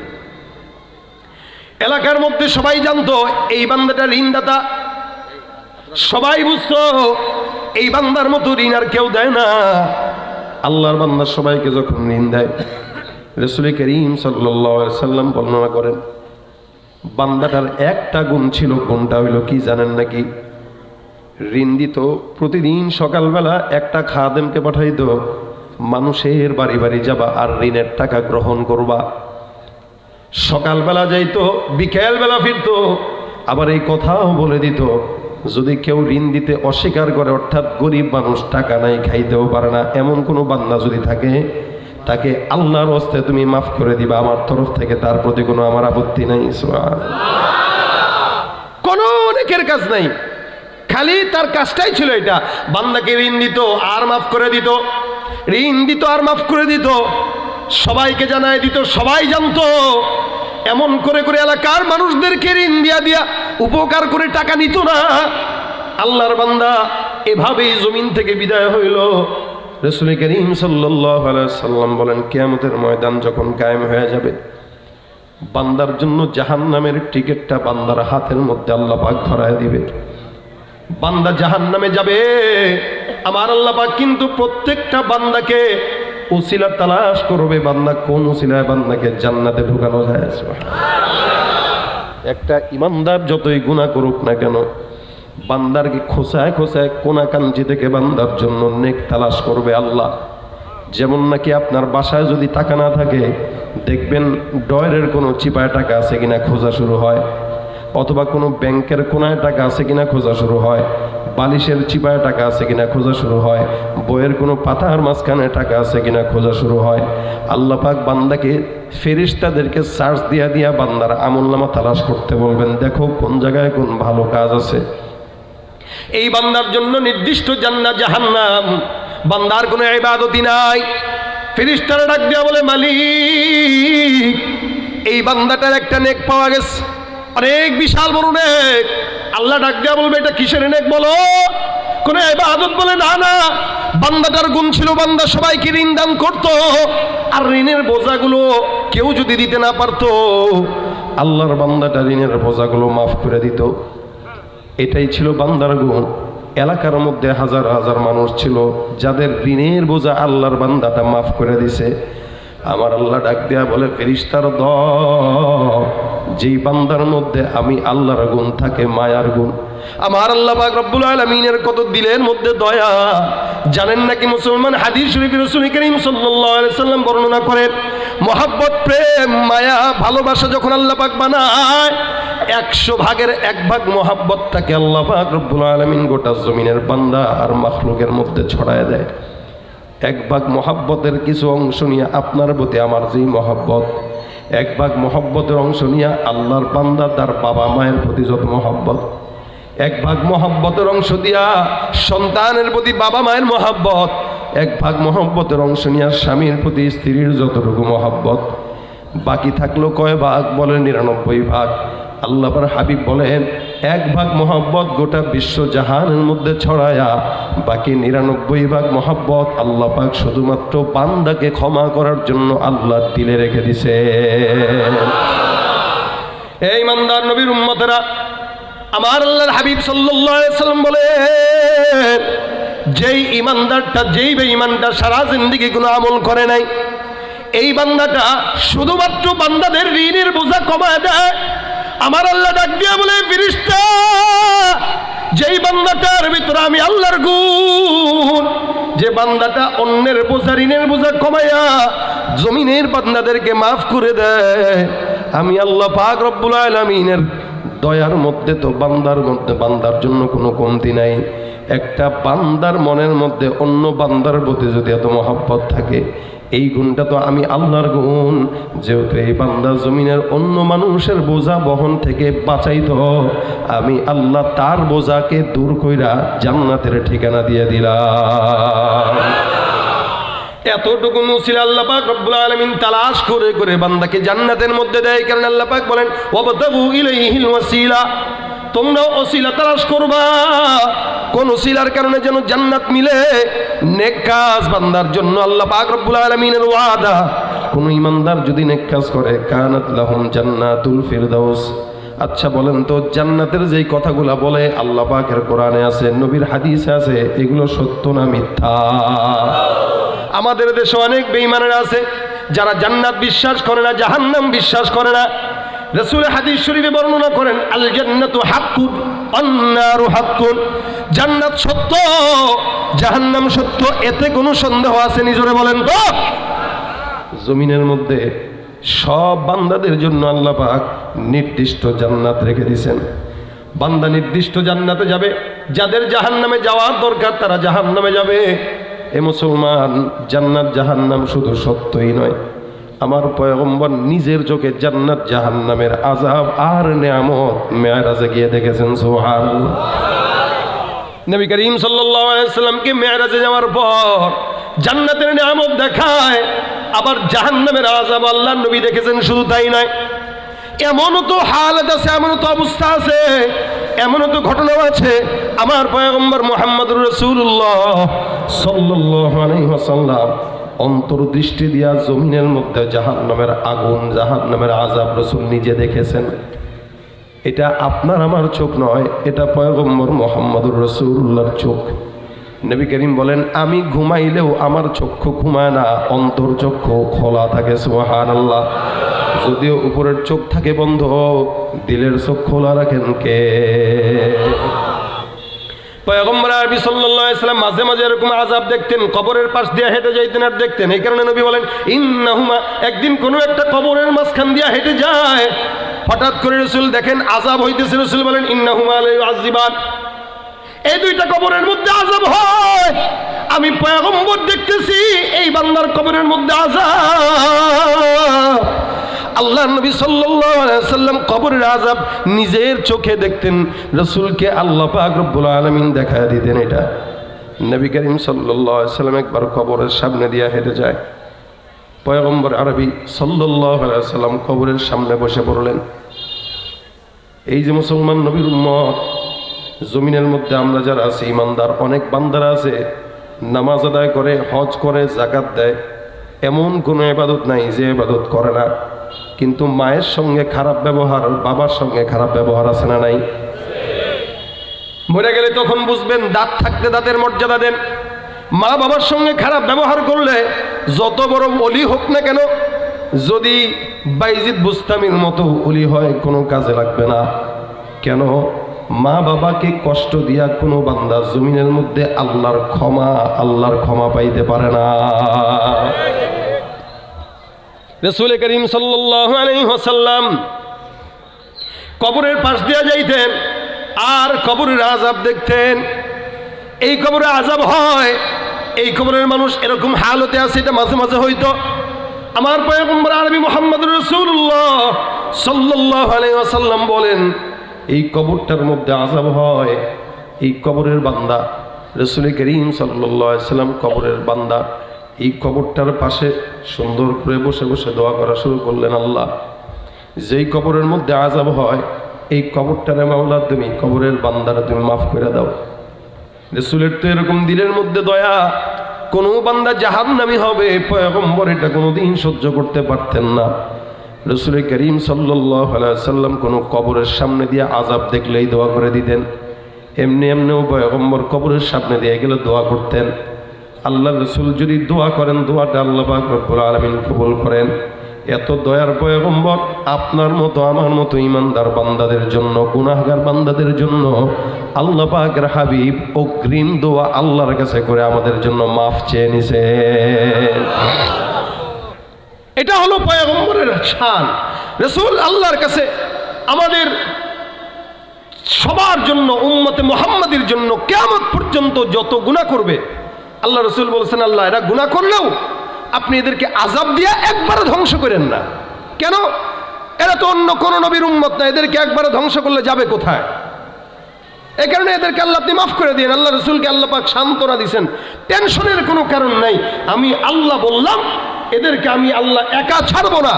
এলাকার মধ্যে সবাই জানতো এই বান্দাটা ঋণদাতা, সবাই বুঝতো এই বান্দার মতো ঋণ আর কেউ দেয় না। আল্লাহর বান্দা সবাইকে যখন ঋণ দেয়, রাসূল করিম সাল্লাল্লাহু আলাইহি ওয়াসাল্লাম বর্ণনা করেন, বান্দাটার একটা গুণ ছিল, গুণটা হইল কি জানেন নাকি? ঋণ দিত, প্রতিদিন সকালবেলা একটা খাদেমকে পাঠাইতো, মানুষের বাড়ি বাড়ি যাবা আর ঋণের টাকা গ্রহণ করবা। সকালবেলা যাইতো, বিকেলবেলা ফিরতো। আবার এই কথাও বলে দিত, যদি কেউ ঋণ দিতে অস্বীকার করে, অর্থাৎ গরিব মানুষ, টাকা নাই, খাইতেও পারে না, এমন কোনো বান্দা যদি থাকে, তাকে আল্লাহর হস্তে তুমি মাফ করে দিবা, আমার তরফ থেকে তার প্রতি কোনো আমার আপত্তি নাই। কোনো অনেকের কাজ নাই, খালি তার কাজটাই ছিল এটা। বান্দাকে ঋণ দিত আর মাফ করে দিত, ঋণ দিত আর মাফ করে দিত, সবাইকে জানায় দিত, সবাই জানতো। এমন করে করে এলাকার মানুষদেরকে ঋণ দিয়া দিয়া উপকার করে টাকা নিত না। আল্লাহর বান্দা এভাবেই জমিন থেকে বিদায় হইল। রাসূল করিম সাল্লাল্লাহু আলাইহি সাল্লাম বলেন, কিয়ামতের ময়দান যখন কায়েম হয়ে যাবে, বান্দার জন্য জাহান্নামের টিকিটটা বান্দার হাতের মধ্যে আল্লাহ পাক ধরায় দিবে। বান্দা জাহান্নামে যাবে, আমার আল্লাহ পাক কিন্তু প্রত্যেকটা বান্দাকে উসিলা তালাশ করবে, বান্দা কোন উসিলায় বান্দাকে জান্নাতে ঢুকানো যায়। একটা ইমানদার যতই গুনাহ করুক না কেন, বান্দারকে খোঁচায় খোঁচায় কোনাকাঞ্চি থেকে বান্দার জন্য নেক তালাশ করবে আল্লাহ। যেমন নাকি আপনার বাসায় যদি টাকা না থাকে, দেখবেন ডয়ের কোনো চিপায় টাকা আছে কিনা খোঁজা শুরু হয়, অথবা কোনো ব্যাংকের কোনায় টাকা আছে কিনা খোঁজা শুরু হয়, বালিশের চিপায় টাকা আছে কিনা খোঁজা শুরু হয়, বইয়ের কোনো পাতার মাঝখানে টাকা আছে কিনা খোঁজা শুরু হয়। আল্লাহ পাক বান্দাকে ফেরেশতাদেরকে সার্চ দিয়া দিয়া বান্দার আমলনামা তালাশ করতে বলবেন, দেখো কোন জায়গায় কোন ভালো কাজ আছে। এই বান্দার জন্য নির্দিষ্ট জান্নাত জাহান্নাম, বান্দার কোনো ইবাদতই নাই। ফেরেশতারা ডাক দিয়া বলে, মালিক, এই বান্দাটার একটা নেক পাওয়া গেছে, অনেক বিশাল বড় নেক। আল্লাহ ডাক দিয়া বলবে, এটা কিসের নেক বলো? কোন ইবাদত? বলে না না, বান্দাটার গুণ ছিল বান্দা সবাইকে ঋণ দান করতো, আর ঋণের বোঝাগুলো কেউ যদি দিতে না পারতো, আল্লাহর বান্দাটা ঋণের বোঝাগুলো মাফ করে দিত। এটাই ছিল বান্দার গুণ। এলাকার মধ্যে হাজার হাজার মানুষ ছিল যাদের ঋণের বোঝা আল্লাহর বান্দাটা মাফ করে দিছে। আমার আল্লাহ ডাক দেয়া বলে, ফেরেশতার দল, যেই বান্দার মধ্যে আমি আল্লাহর গুণ থাকে, মায়ার গুণ। আমার আল্লাহ পাক রব্বুল আলামিনের কত দিলের মধ্যে দয়া জানেন নাকি মুসলমান? হাদিস শরীফে রাসূল করিম সাল্লাল্লাহু আলাইহি সাল্লাম বর্ণনা করেন, মহব্বত, প্রেম, মায়া, ভালোবাসা যখন আল্লাহ পাক বানায়, 100 ভাগের 1 ভাগ মহব্বতটাকে আল্লাহ পাক রব্বুল আলামিন গোটা জমিনের বান্দা আর মাখলুকের মধ্যে ছড়ায় দেয়। 1 ভাগ মহব্বতের কিছু অংশ নিয়ে আপনার প্রতি আমার যেই মহব্বত, 1 ভাগ মহব্বতের অংশ নিয়ে আল্লাহর বান্দা তার বাবা মায়ের প্রতি যত মহব্বত, 1 ভাগ মহব্বতের অংশ দিয়া সন্তানের প্রতি বাবা মায়ের মহব্বত, 1 ভাগ মহব্বতের অংশ নিয়ে স্বামীর প্রতি স্ত্রীর যতটুকু মহব্বত, বাকি থাকলো কয় ভাগ? বলে 99 ভাগ। আল্লাহর হাবিব বলেন, 1 ভাগ মহব্বত গোটা বিশ্ব জাহানের মধ্যে ছড়ায়া, বাকি 99 ভাগ মহব্বত আল্লাহ পাক শুধুমাত্র বান্দাকে ক্ষমা করার জন্য আল্লাহর দিলে রেখে দিছে। এই ইমানদার নবীর উম্মতেরা, আমার আল্লাহর হাবিব সাল্লাল্লাহু আলাইহি সাল্লাম বলেন, যেই ইমানদারটা, যেই বেঈমানটা সারা জিন্দেগি কোনো আমল করে নাই, এই বান্দাটা শুধুমাত্র বান্দাদের ঋণের বোঝা কমায় দেয়। আমার আল্লাহ ডাক দিয়া বলে, ফেরেশতা, যেই বান্দাটার ভিতরে আমি আল্লাহর গুণ, যে বান্দাটা অন্যের বোঝা, ঋণের বোঝা কমায়া জমিনের বান্দাদেরকে মাফ করে দেয়, আমি আল্লাহ পাক রব্বুল আলামিনের দয়ার মধ্যে তো বান্দার জন্য কোনো কমতি নাই। একটা বান্দার মনের মধ্যে অন্য বান্দার প্রতি যদি এত মহব্বত থাকে, এই গুণটা তো আমি আল্লাহর গুণ। যেহেতু এই বান্দা জমিনের অন্য মানুষের বোঝা বহন থেকে বাঁচাইতো, আমি আল্লাহ তার বোঝাকে দূর কইরা জান্নাতের ঠিকানা দিয়ে দিলাম। এতটুকু উসিলা আল্লাহ পাক রব্বুল আলামিন তালাশ করে করে বান্দাকে জান্নাতের মধ্যে দেয়। কারণ আল্লাহ পাক বলেন, ওয়াবতাগু ইলাইহিল ওয়াসিলা, তোমরা ওসিলা তালাশ করবা, কোন ওসিলার কারণে যেন জান্নাত মিলে। নেক কাজ বান্দার জন্য আল্লাহ পাক রব্বুল আলামিনের ওয়াদা, কোন ইমানদার যদি নেক কাজ করে, কানাত লাহুম জান্নাতুল ফিরদাউস। আচ্ছা বলেন তো, জান্নাতের যেই কথাগুলো বলে আল্লাহ পাকের কোরআনে আছে, নবীর হাদিসে আছে, এগুলো সত্য না মিথ্যা? আমাদের দেশে অনেক বেঈমানেরা আছে যারা জান্নাত বিশ্বাস করে না, জাহান্নাম বিশ্বাস করে না। রাসূল হাদিস শরীফে বর্ণনা করেন, আল জান্নাতু হাক্কুন ওয়ান নারু হাক্কুন, জান্নাত সত্য, জাহান্নাম সত্য, এতে কোনো সন্দেহ আছে? নিজরে বলেন তো। জমিনের মধ্যে সব বান্দাদের জন্য আল্লাহ পাক নির্দিষ্ট জান্নাত রেখে দিয়েছেন। বান্দা নির্দিষ্ট জান্নাতে যাবে, যাদের জাহান্নামে যাওয়ার দরকার তারা জাহান্নামে যাবে। এ মুসলমান, জান্নাত জাহান্নাম শুধু সত্যই নয়, আমার পয়গম্বর নিজের চোখে জান্নাত জাহান্নামের আযাব আর নিয়ামত মেরাজে গিয়ে দেখেছেন। সুবহানাল্লাহ। নবী করিম সাল্লাল্লাহু আলাইহি সাল্লামকে মেরাজে যাওয়ার পর জান্নাতের নিয়ামত দেখায়, আবার জাহান্নামের আযাব আল্লাহ নবী দেখেছেন। শুধু তাই নয়, এমনও তো হালত আছে, এমনও তো অবস্থা আছে, এমনও তো ঘটনা আছে, আমার পয়গম্বর মুহাম্মদুর রাসূলুল্লাহ সাল্লাল্লাহু আলাইহি ওয়াসাল্লাম অন্তর্দৃষ্টি দিয়া জমিনের মধ্যে জাহান্নামের আগুন, জাহান্নামের আযাব রাসূল নিজে দেখেছেন। এটা আপনার আমার চোখ নয়, এটা পয়গম্বর মুহাম্মদুর রাসূলুল্লাহর চোখ। নবী করিম বলেন, আমি ঘুমাইলেও আমার চক্ষু ঘুমায় না, অন্তর চক্ষু খোলা থাকে। সুবহানাল্লাহ। যদিও উপরের চোখ থাকে বন্ধ, দিলের চোখ খোলা রাখেন কে? পয়গম্বর আরবি সাল্লাল্লাহু আলাইহি ওয়াসাল্লাম মাঝে মাঝে এরকম আযাব দেখতেন, কবরের পাশ দিয়ে হেঁটে যাইতেন আর দেখতেন। এই কারণে নবী বলেন, ইন্নাহুমা, একদিন কোনো একটা কবরের মাঝখান দিয়ে হেঁটে যায়, হঠাৎ করে রাসূল দেখেন আযাব হইতেছে। রাসূল বলেন, ইন্নাহুমা লা ইউআযিবান, এই দুইটা কবরের মধ্যে আযাব হয়। আমি পয়গম্বর দেখতেছি এই বান্দার কবরের মধ্যে আযাব। আল্লাহর নবী সাল্লাল্লাহু আলাইহি ওয়াসাল্লাম কবরের আযাব নিজের চোখে দেখতেন, রাসূলকে আল্লাহ পাক রব্বুল আলামিন দেখায় দিতেন। এটা নবী করিম সাল্লাল্লাহু আলাইহি ওয়াসাল্লাম একবার কবরের সামনে দিয়ে হেঁটে যায়। পয়গম্বর আরবি সাল্লাল্লাহু আলাইহি ওয়াসাল্লাম কবরের সামনে বসে পড়লেন। এই যে মুসলমান নবীর উম্মত, জমিনের মধ্যে আমরা যারা আছি ইমানদার, অনেক বান্দারা আছে নামাজ আদায় করে, হজ করে, যাকাত দেয়, এমন কোনো ইবাদত নাই যে ইবাদত করে না, কিন্তু মায়ের সঙ্গে খারাপ ব্যবহার, বাবার সঙ্গে খারাপ ব্যবহার আছে না নাই? মরে গেলে তখন বুঝবেন, দাঁত থাকতে দাঁতের মর্যাদা দেন। মা বাবার সঙ্গে খারাপ ব্যবহার করলে যত বড় ওলি হোক না কেন, যদি বাইজিদ বুস্তামির মতো ওলি হয় কোনো কাজে লাগবে না। কেন? মা বাবাকে কষ্ট দিয়া কোনো বান্দা জমিনের মধ্যে আল্লাহর ক্ষমা পাইতে পারে না। রাসূল করিম সাল্লাল্লাহু আলাইহি ওয়াসাল্লাম কবরের পাশ দিয়া যাইতেন আর কবরের আযাব দেখতেন। এই কবরে আযাব হয়, এই কবরের মানুষ এরকম হালতে আছে, এটা মাঝে মাঝে হইতো। আমার পয়গম্বর আরবি মুহাম্মদুর রাসূলুল্লাহ সাল্লাল্লাহু আলাইহি ওয়াসাল্লাম বলেন, এই কবরটার মধ্যে আযাব হয়। এই কবরের বান্দা, রাসূল করিম সাল্লাল্লাহু আলাইহি ওয়াসাল্লাম কবরের বান্দা এই কবরটার পাশে সুন্দর করে বসে বসে দোয়া করা শুরু করলেন, আল্লাহ যেই কবরের মধ্যে আযাব হয় এই কবরটারে মাওলা তুমি কবরের বান্দারা তুমি মাফ করে দাও। রাসূলের তো এরকম দিলের মধ্যে দয়া, কোনো বান্দা জাহান্নামী হবে পয়গম্বর এটা কোনোদিন সহ্য করতে পারতেন না। রাসূল করিম সাল্লাল্লাহু আলাইহি ওয়াসাল্লাম কোনো কবরের সামনে দিয়ে আযাব দেখলেই দোয়া করে দিতেন। এমনিও পয়গম্বর কবরের সামনে দিয়ে গেলে দোয়া করতেন। আল্লাহ রাসূল যদি দোয়া করেন, দোয়াটা আল্লাহ পাক রব্বুল আলামিন কবুল করেন। এত দয়ার পয়গম্বর আপনার মতো আমার মতো ইমানদার বান্দাদের জন্য, গুনাহগার বান্দাদের জন্য আল্লাহ পাকের হাবিব অগ্রিম দোয়া আল্লাহর কাছে করে আমাদের জন্য মাফ চেয়ে নিছেন। এটা হলো পয়গম্বরের শান। রাসূল আল্লাহর কাছে আমাদের সবার জন্য, উম্মতে মুহাম্মাদির জন্য কিয়ামত পর্যন্ত যত গুনাহ করবে, আল্লাহ রাসূল বলেছেন, আল্লাহ এরা গুনাহ করলেও আপনি এদেরকে আযাব দিয়ে একবারে ধ্বংস করেন না। কেন? এরা তো অন্য কোন নবীর উম্মত না, এদেরকে একবারে ধ্বংস করলে যাবে কোথায়? এই কারণে এদেরকে আল্লাহ আপনি মাফ করে দিন। আল্লাহ রাসূলকে আল্লাহ পাক সান্ত্বনা দিয়েছেন, টেনশনের কোনো কারণ নাই। আমি আল্লাহ বললাম, এদেরকে আমি আল্লাহ একা ছাড়বো না।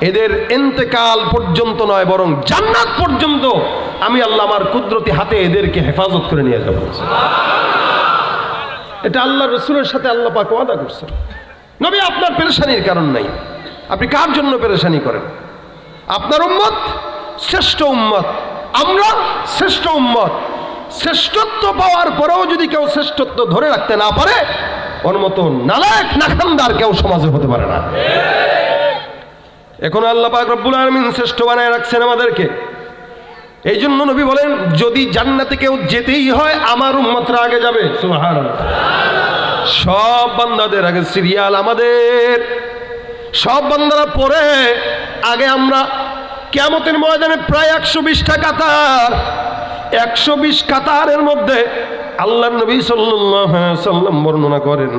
এদের ইন্তেকাল পর্যন্ত নয়, বরং জান্নাত পর্যন্ত আমি আল্লাহ আমার কুদরতি হাতে এদেরকে হেফাজত করে নিয়ে যাব। এটা আল্লাহ রাসূলের সাথে আল্লাহ পাক ওয়াদা করছেন। নবী আপনার পেরেশানির কারণ নাই, আপনি কার জন্য পেরেশানি করেন? আপনার উম্মত শ্রেষ্ঠ উম্মত, আমরা শ্রেষ্ঠ উম্মত। শ্রেষ্ঠত্ব পাওয়ার পরেও যদি কেউ শ্রেষ্ঠত্ব ধরে রাখতে না পারে, ওর মতো নালায়েক নাখানদার কেউ সমাজে হতে পারে না। এখন আল্লাহ পাক রব্বুল আলামিন শ্রেষ্ঠ বানায় রাখছেন আমাদেরকে। এই জন্য নবী বলেন, যদি জান্নাতে কেউ যেতেই হয় আমার উম্মতরা আগে যাবে। সুবহানাল্লাহ। সব বান্দাদের আগে সিরিয়াল আমাদের, সব বান্দারা পরে আগে আমরা। কিয়ামতের ময়দানে প্রায় 120টা কাতার, 120 কাতারের মধ্যে আল্লাহর নবী সাল্লাল্লাহু আলাইহি ওয়াসাল্লাম বর্ণনা করেন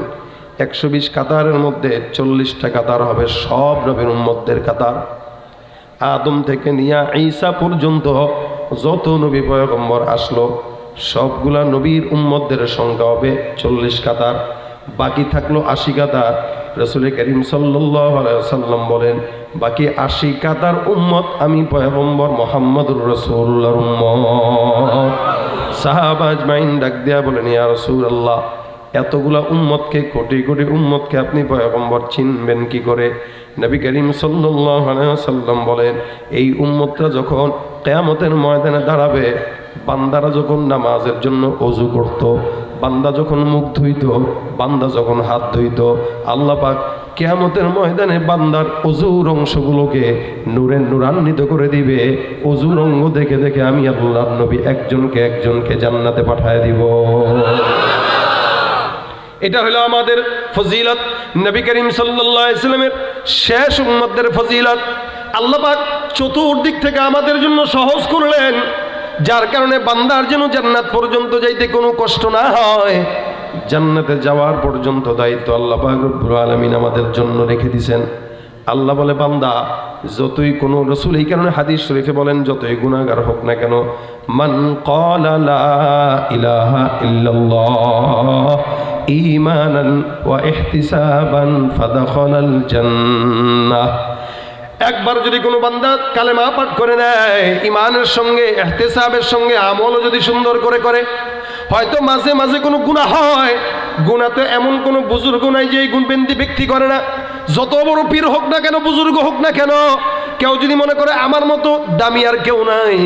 120 কাতারের মধ্যে 40টা কাতার হবে সব নবীর উম্মতদের কাতার। আদম থেকে নিয়ে ঈসা পর্যন্ত যত নবী পয়গম্বর আসলো সবগুলা নবীর উম্মতদের সংখ্যা হবে 40 কাতার। বাকি থাকলো 80 কাতার। রাসূল করিম সাল্লাল্লাহু আলাইহি ওয়াসাল্লাম বলেন, বাকি 80 কাতার উম্মত আমি পয়গম্বর মুহাম্মদুর রাসূলুল্লাহর উম্মত সাহাবা আজমাইন ডাক দিয়া বলেন, ইয়া রাসূলুল্লাহ, এতগুলা উম্মতকে, কোটি কোটি উম্মতকে আপনি পয়গম্বর চিনবেন কি করে? নবী করিম সাল্লাল্লাহু আলাইহি ওয়াসাল্লাম বলেন, এই উম্মতরা যখন কিয়ামতের ময়দানে দাঁড়াবে, বান্দারা যখন নামাজের জন্য ওযু করত, বান্দা যখন মুখ ধুইত, বান্দা যখন হাত ধুইত, আল্লাহ পাক কিয়ামতের ময়দানে বান্দার ওযুর অংশগুলোকে নূরের নূরান্বিত করে দিবে। ওযুর অঙ্গ দেখে দেখে আমি আল্লাহর নবী একজনকে জান্নাতে পাঠায় দিব। এটা হলো আমাদের ফজিলত, নবী করিম সাল্লাল্লাহু আলাইহি ওয়াসাল্লামের শেষ উম্মতদের ফজিলত। আল্লাহ পাক চতুর্দিক থেকে আমাদের জন্য সহজ করলেন, যার কারণে বান্দার যেন জান্নাত পর্যন্ত যাইতে কোনো কষ্ট না হয়। জান্নাতে যাওয়ার পর্যন্ত দায়িত্ব আল্লাহ পাক রব্বুল আলামিন আমাদের জন্য রেখে দিয়েছেন। আল্লাহ বলে, বান্দা যতই কোনো রাসূল, এই কারণে হাদিস শরীফে বলেন, যতই গুনাহগার হোক না কেন, মান ক্বালা লা ইলাহা ইল্লাল্লাহ ঈমানান ওয়া ইহতিসাবান ফাদাখালাল জান্নাহ। একবার যদি কোনো বান্দা কালেমা পাঠ করে নেয়, ইমানের সঙ্গে ইহতিসাবের সঙ্গে আমলও যদি সুন্দর করে করে, হয়তো মাঝে মাঝে কোনো গুনাহ হয়, গুনাতে এমন কোনো বুজুর্গ নাই যে এই গুণবন্দি ব্যক্তি করে না। যত বড় পীর হোক না কেন, বুজুর্গ হোক না কেন, কেউ যদি মনে করে আমার মতো দামি আর কেউ নাই,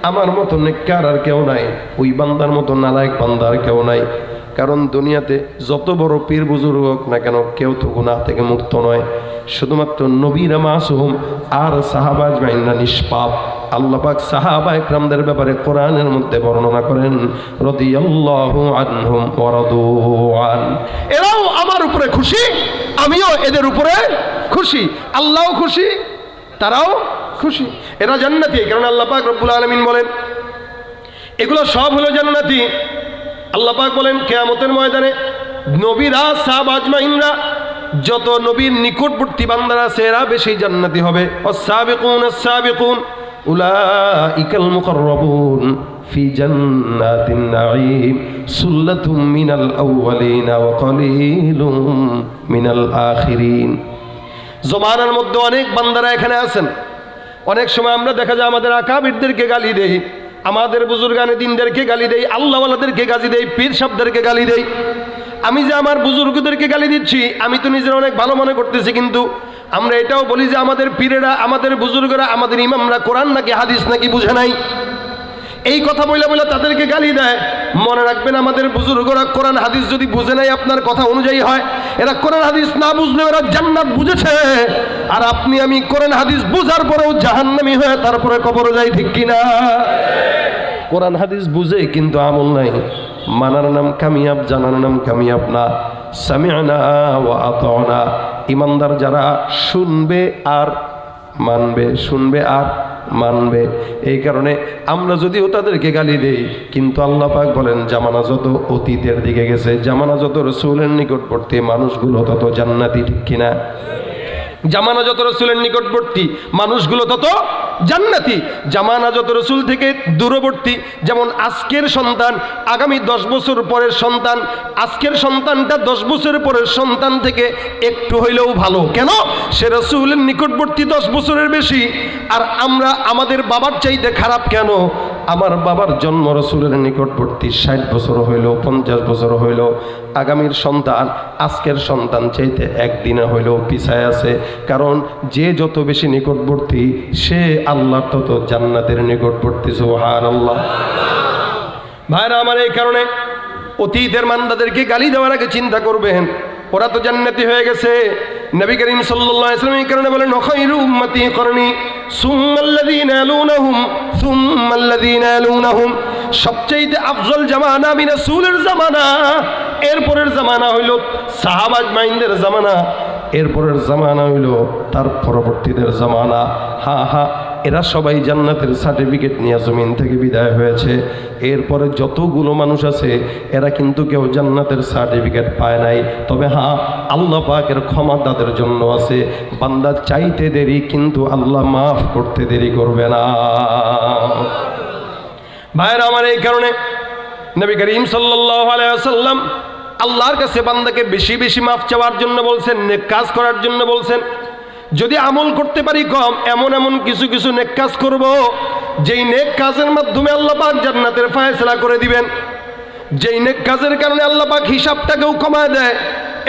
আমার মতো নেককার আর কেউ নাই, ওই বান্দার মতো নালায়েক বান্দা আর কেউ নাই। কারণ দুনিয়াতে যত বড় পীর বুজুর্গ হোক না কেন, কেউ তো গুনাহ থেকে মুক্ত নয়। শুধুমাত্র নবীরা মাসুম আর সাহাবা আজমাইনরা নিষ্পাপ। আল্লাহ পাক সাহাবা ইকরামদের ব্যাপারে কোরআনের মধ্যে বর্ণনা করেন, রাদিয়াল্লাহু আনহুম ওয়া রাদু আন। এরাও আমার উপরে খুশি, আমিও এদের উপরে খুশি, আল্লাহও খুশি, তারাও খুশি। এরা জান্নাতি, কারণ আল্লাহ পাক রব্বুল আলামিন বলেন এগুলো সব হলো জান্নাতি। আল্লাহ পাক বলেন কিয়ামতের ময়দানে নবীরা, সাহাবা আজমাইনরা, যত নবীর নিকটবর্তী বান্দারা আছে, এরা বেশি জান্নাতি হবে। আস-সাবিকুন আস-সাবিকুন উলাইকাল মুকাররাবুন ফি জান্নাতিন নাঈম সুল্লাতুম মিনাল আউয়ালিন ওয়া কলিলুম মিনাল আখিরিন। জমানার মধ্যে অনেক বান্দারা এখানে আছেন। অনেক সময় আমরা দেখা যায় আমাদের আকাবিরদেরকে গালি দেই, আমাদের বুজুর্গানে দিনদেরকে গালি দেই, আল্লাহওয়ালাদেরকে গালি দেই, পীর সাহেবদেরকে গালি দেই। আমি যে আমার বুজুর্গদেরকে গালি দিচ্ছি, আমি তো নিজের অনেক ভালো মনে করতেছি, কিন্তু আমরা এটাও বলি যে আমাদের পীরেরা, আমাদের বুজুর্গরা, আমাদের ইমামরা কোরআন নাকি হাদিস নাকি বুঝে নাই। এই কথা বলে বলে তাদেরকে গালি দেয়। মনে রাখবেন, আমাদের বুজুর্গরা কোরআন হাদিস যদি বুঝে নাই, আপনার কথা অনুযায়ী হয়, এরা কোরআন হাদিস না বুঝলে এরা জান্নাত বুঝেছে। আর আপনি আমি কোরআন হাদিস বুঝার পরেও জাহান্নামী হয়ে তারপরে কবরে যাই, ঠিক কিনা? কোরআন হাদিস বুঝে কিন্তু আমল নাই। মানার নাম কামিয়াব, জানার নাম কামিয়াব না। সামি'না ওয়া আতা'না। ইমানদার যারা শুনবে আর মানবে, শুনবে আর মানবে। এই কারণে আমরা যদিও তাদেরকে গালি দেই, কিন্তু আল্লাহ পাক বলেন জামানা যত অতীতের দিকে গেছে, জামানা যত রাসূলের নিকটবর্তী মানুষগুলো তত জান্নাতি, ঠিক কিনা? জামানা যত রাসূলের নিকটবর্তী মানুষগুলো তত জান্নাতি। জামানা যত রাসূল থেকে দূরবর্তী, যেমন আজকের সন্তান আগামী 10 বছর পরের সন্তান, আজকের সন্তানটা 10 বছর পরের সন্তান থেকে একটু হইলেও ভালো। কেন? সে রাসূলের নিকটবর্তী 10 বছরের বেশি। আর আমরা আমাদের বাবার চাইতে খারাপ কেন? আমার বাবার জন্ম রাসূলের নিকটবর্তী 60 বছর হইল, 50 বছর হইল। আগামীর সন্তান আজকের সন্তান চাইতে একদিনে হইলেও পিছায় আছে। কারণ যে যত বেশি নিকটবর্তী, সে আল্লাহর তত জান্নাতের নিকটবর্তী। সুবহানাল্লাহ। ভাইরা আমার, এই কারণে অতীতের মান্দাদেরকে গালি দেওয়ার আগে চিন্তা করবেন, ওরা তো জান্নাতি হয়ে গেছে। নবী করিম সাল্লাল্লাহু আলাইহি ওয়াসাল্লাম এই কারণে বলেন, খায়রু উম্মতি করনি সুম্মাল্লাযীনা ইয়ালুনাহুম সুম্মাল্লাযীনা ইয়ালুনাহুম। সবচেয়ে আফজল জামানা আমি রাসূলের জামানা, এরপরের জামানা হইল সাহাবা আজমাইনদের জামানা, এরপরের জামানা হইল তার পরবর্তীদের জামানা। হ্যাঁ, এরা সবাই জান্নাতের সার্টিফিকেট নিয়ে জমিন থেকে বিদায় হয়েছে। এরপরে যতগুলো মানুষ আছে, এরা কিন্তু কেউ জান্নাতের সার্টিফিকেট পায় নাই। তবে হ্যাঁ, আল্লাহ পাকের ক্ষমা তাদের জন্য আছে। বান্দা চাইতে দেরি, কিন্তু আল্লাহ মাফ করতে দেরি করবে না। ভাইরা আমার, এই কারণে নবী করিম সাল্লাল্লাহু আলাইহি ওয়াসাল্লাম আল্লাহর কাছে বান্দাকে বেশি বেশি মাফ চাওয়ার জন্য বলছেন, নেক কাজ করার জন্য বলছেন। যদি আমল করতে পারি কম, এমন এমন কিছু কিছু নেক কাজ করব যেই নেক কাজের মাধ্যমে আল্লাহ পাক জান্নাতের ফয়সালা করে দিবেন, যেই নেক কাজের কারণে আল্লাহ পাক হিসাবটাকেও কমায় দেয়,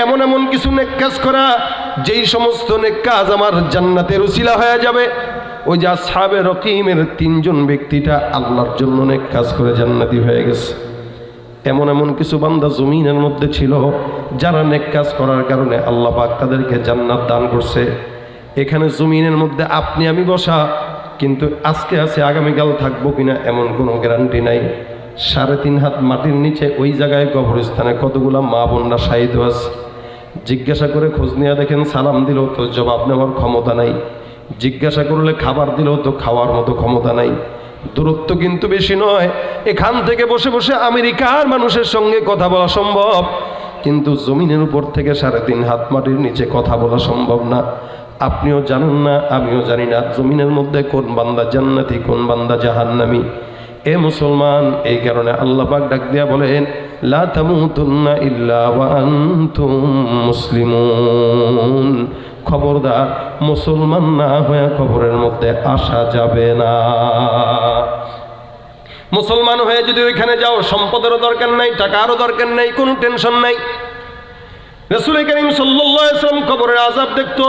এমন এমন কিছু নেক কাজ করা যেই সমস্ত নেক কাজ আমার জান্নাতের উসিলা হয়ে যাবে। ওই যে আসহাবে রকিমের 3 জন ব্যক্তিটা আল্লাহর জন্য নেক কাজ করে জান্নাতি হয়ে গেছে। এমন এমন কিছু বান্দা জমিনের মধ্যে ছিল যারা নেক কাজ করার কারণে আল্লাহ পাক তাদেরকে জান্নাত দান করছে। এখানে জমিনের মধ্যে আপনি আমি বসা, কিন্তু আজকে আছে আগামীকাল থাকবো কিনা এমন কোনো গ্যারান্টি নাই। 3.5 হাত মাটির নিচে ওই জায়গায় কবরস্থানে কতগুলা মা বোনরা শাহিদ আছে। জিজ্ঞাসা করে খোঁজ নিয়ে দেখেন, সালাম দিলেও তো জবাব নেওয়ার ক্ষমতা নাই, জিজ্ঞাসা করলে খাবার দিলেও তো খাওয়ার মতো ক্ষমতা নাই। দূরত্ব কিন্তু বেশি নয়, এখান থেকে বসে বসে আমেরিকার মানুষের সঙ্গে কথা বলা সম্ভব, কিন্তু জমিনের উপর থেকে 3.5 হাত মাটির নিচে কথা বলা সম্ভব না। আপনিও জানেন না, আমিও জানি না জমিনের মধ্যে কোন বান্দা জান্নাতি কোন বান্দা জাহান্নামী। এ মুসলমান, এই কারণে আল্লাহ পাক ডাক দিয়া বলেন, লা তামুতুন্না ইল্লা ওয়া আনতুম মুসলিমুন। খবরদার, মুসলমান না হয়ে কবরের মধ্যে আসা যাবে না। মুসলমান হয়ে যদি ওইখানে যাও, সম্পদেরও দরকার নাই, টাকারও দরকার নাই, কোনো টেনশন নাই। রাসূল করিম সাল্লাল্লাহু আলাইহি ওয়াসাল্লাম কবরের আযাব দেখতো,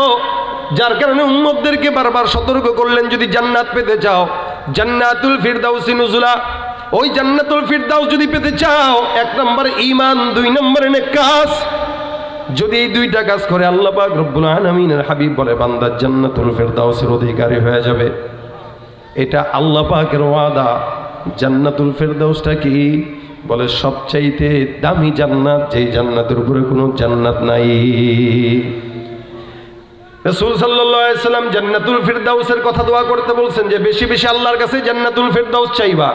যার কারণে উম্মতদেরকে বারবার সতর্ক করলেন, যদি জান্নাত পেতে চাও জান্নাতুল ফিরদাউসি নুজুলা, ওই জান্নাতুল ফিরদাউস যদি পেতে চাও, 1 নম্বরে ঈমান, 2 নম্বরে নেক কাজ। যদি এই 2টা কাজ করে আল্লাহ পাক রব্বুল আলামিনের হাবিব বলে বান্দা জান্নাতুল ফিরদাউসের অধিকারী হয়ে যাবে। এটা আল্লাহ পাকের ওয়াদা। জান্নাতুল ফিরদাউসটা কি? বলে সবচাইতে দামি জান্নাত, যেই জান্নাতের উপরে কোনো জান্নাত নাই। রাসূল সাল্লাল্লাহু আলাইহি সাল্লাম জান্নাতুল ফিরদাউসের কথা দোয়া করতে বলছেন যে বেশি বেশি আল্লাহর কাছে জান্নাতুল ফিরদাউস চাইবা,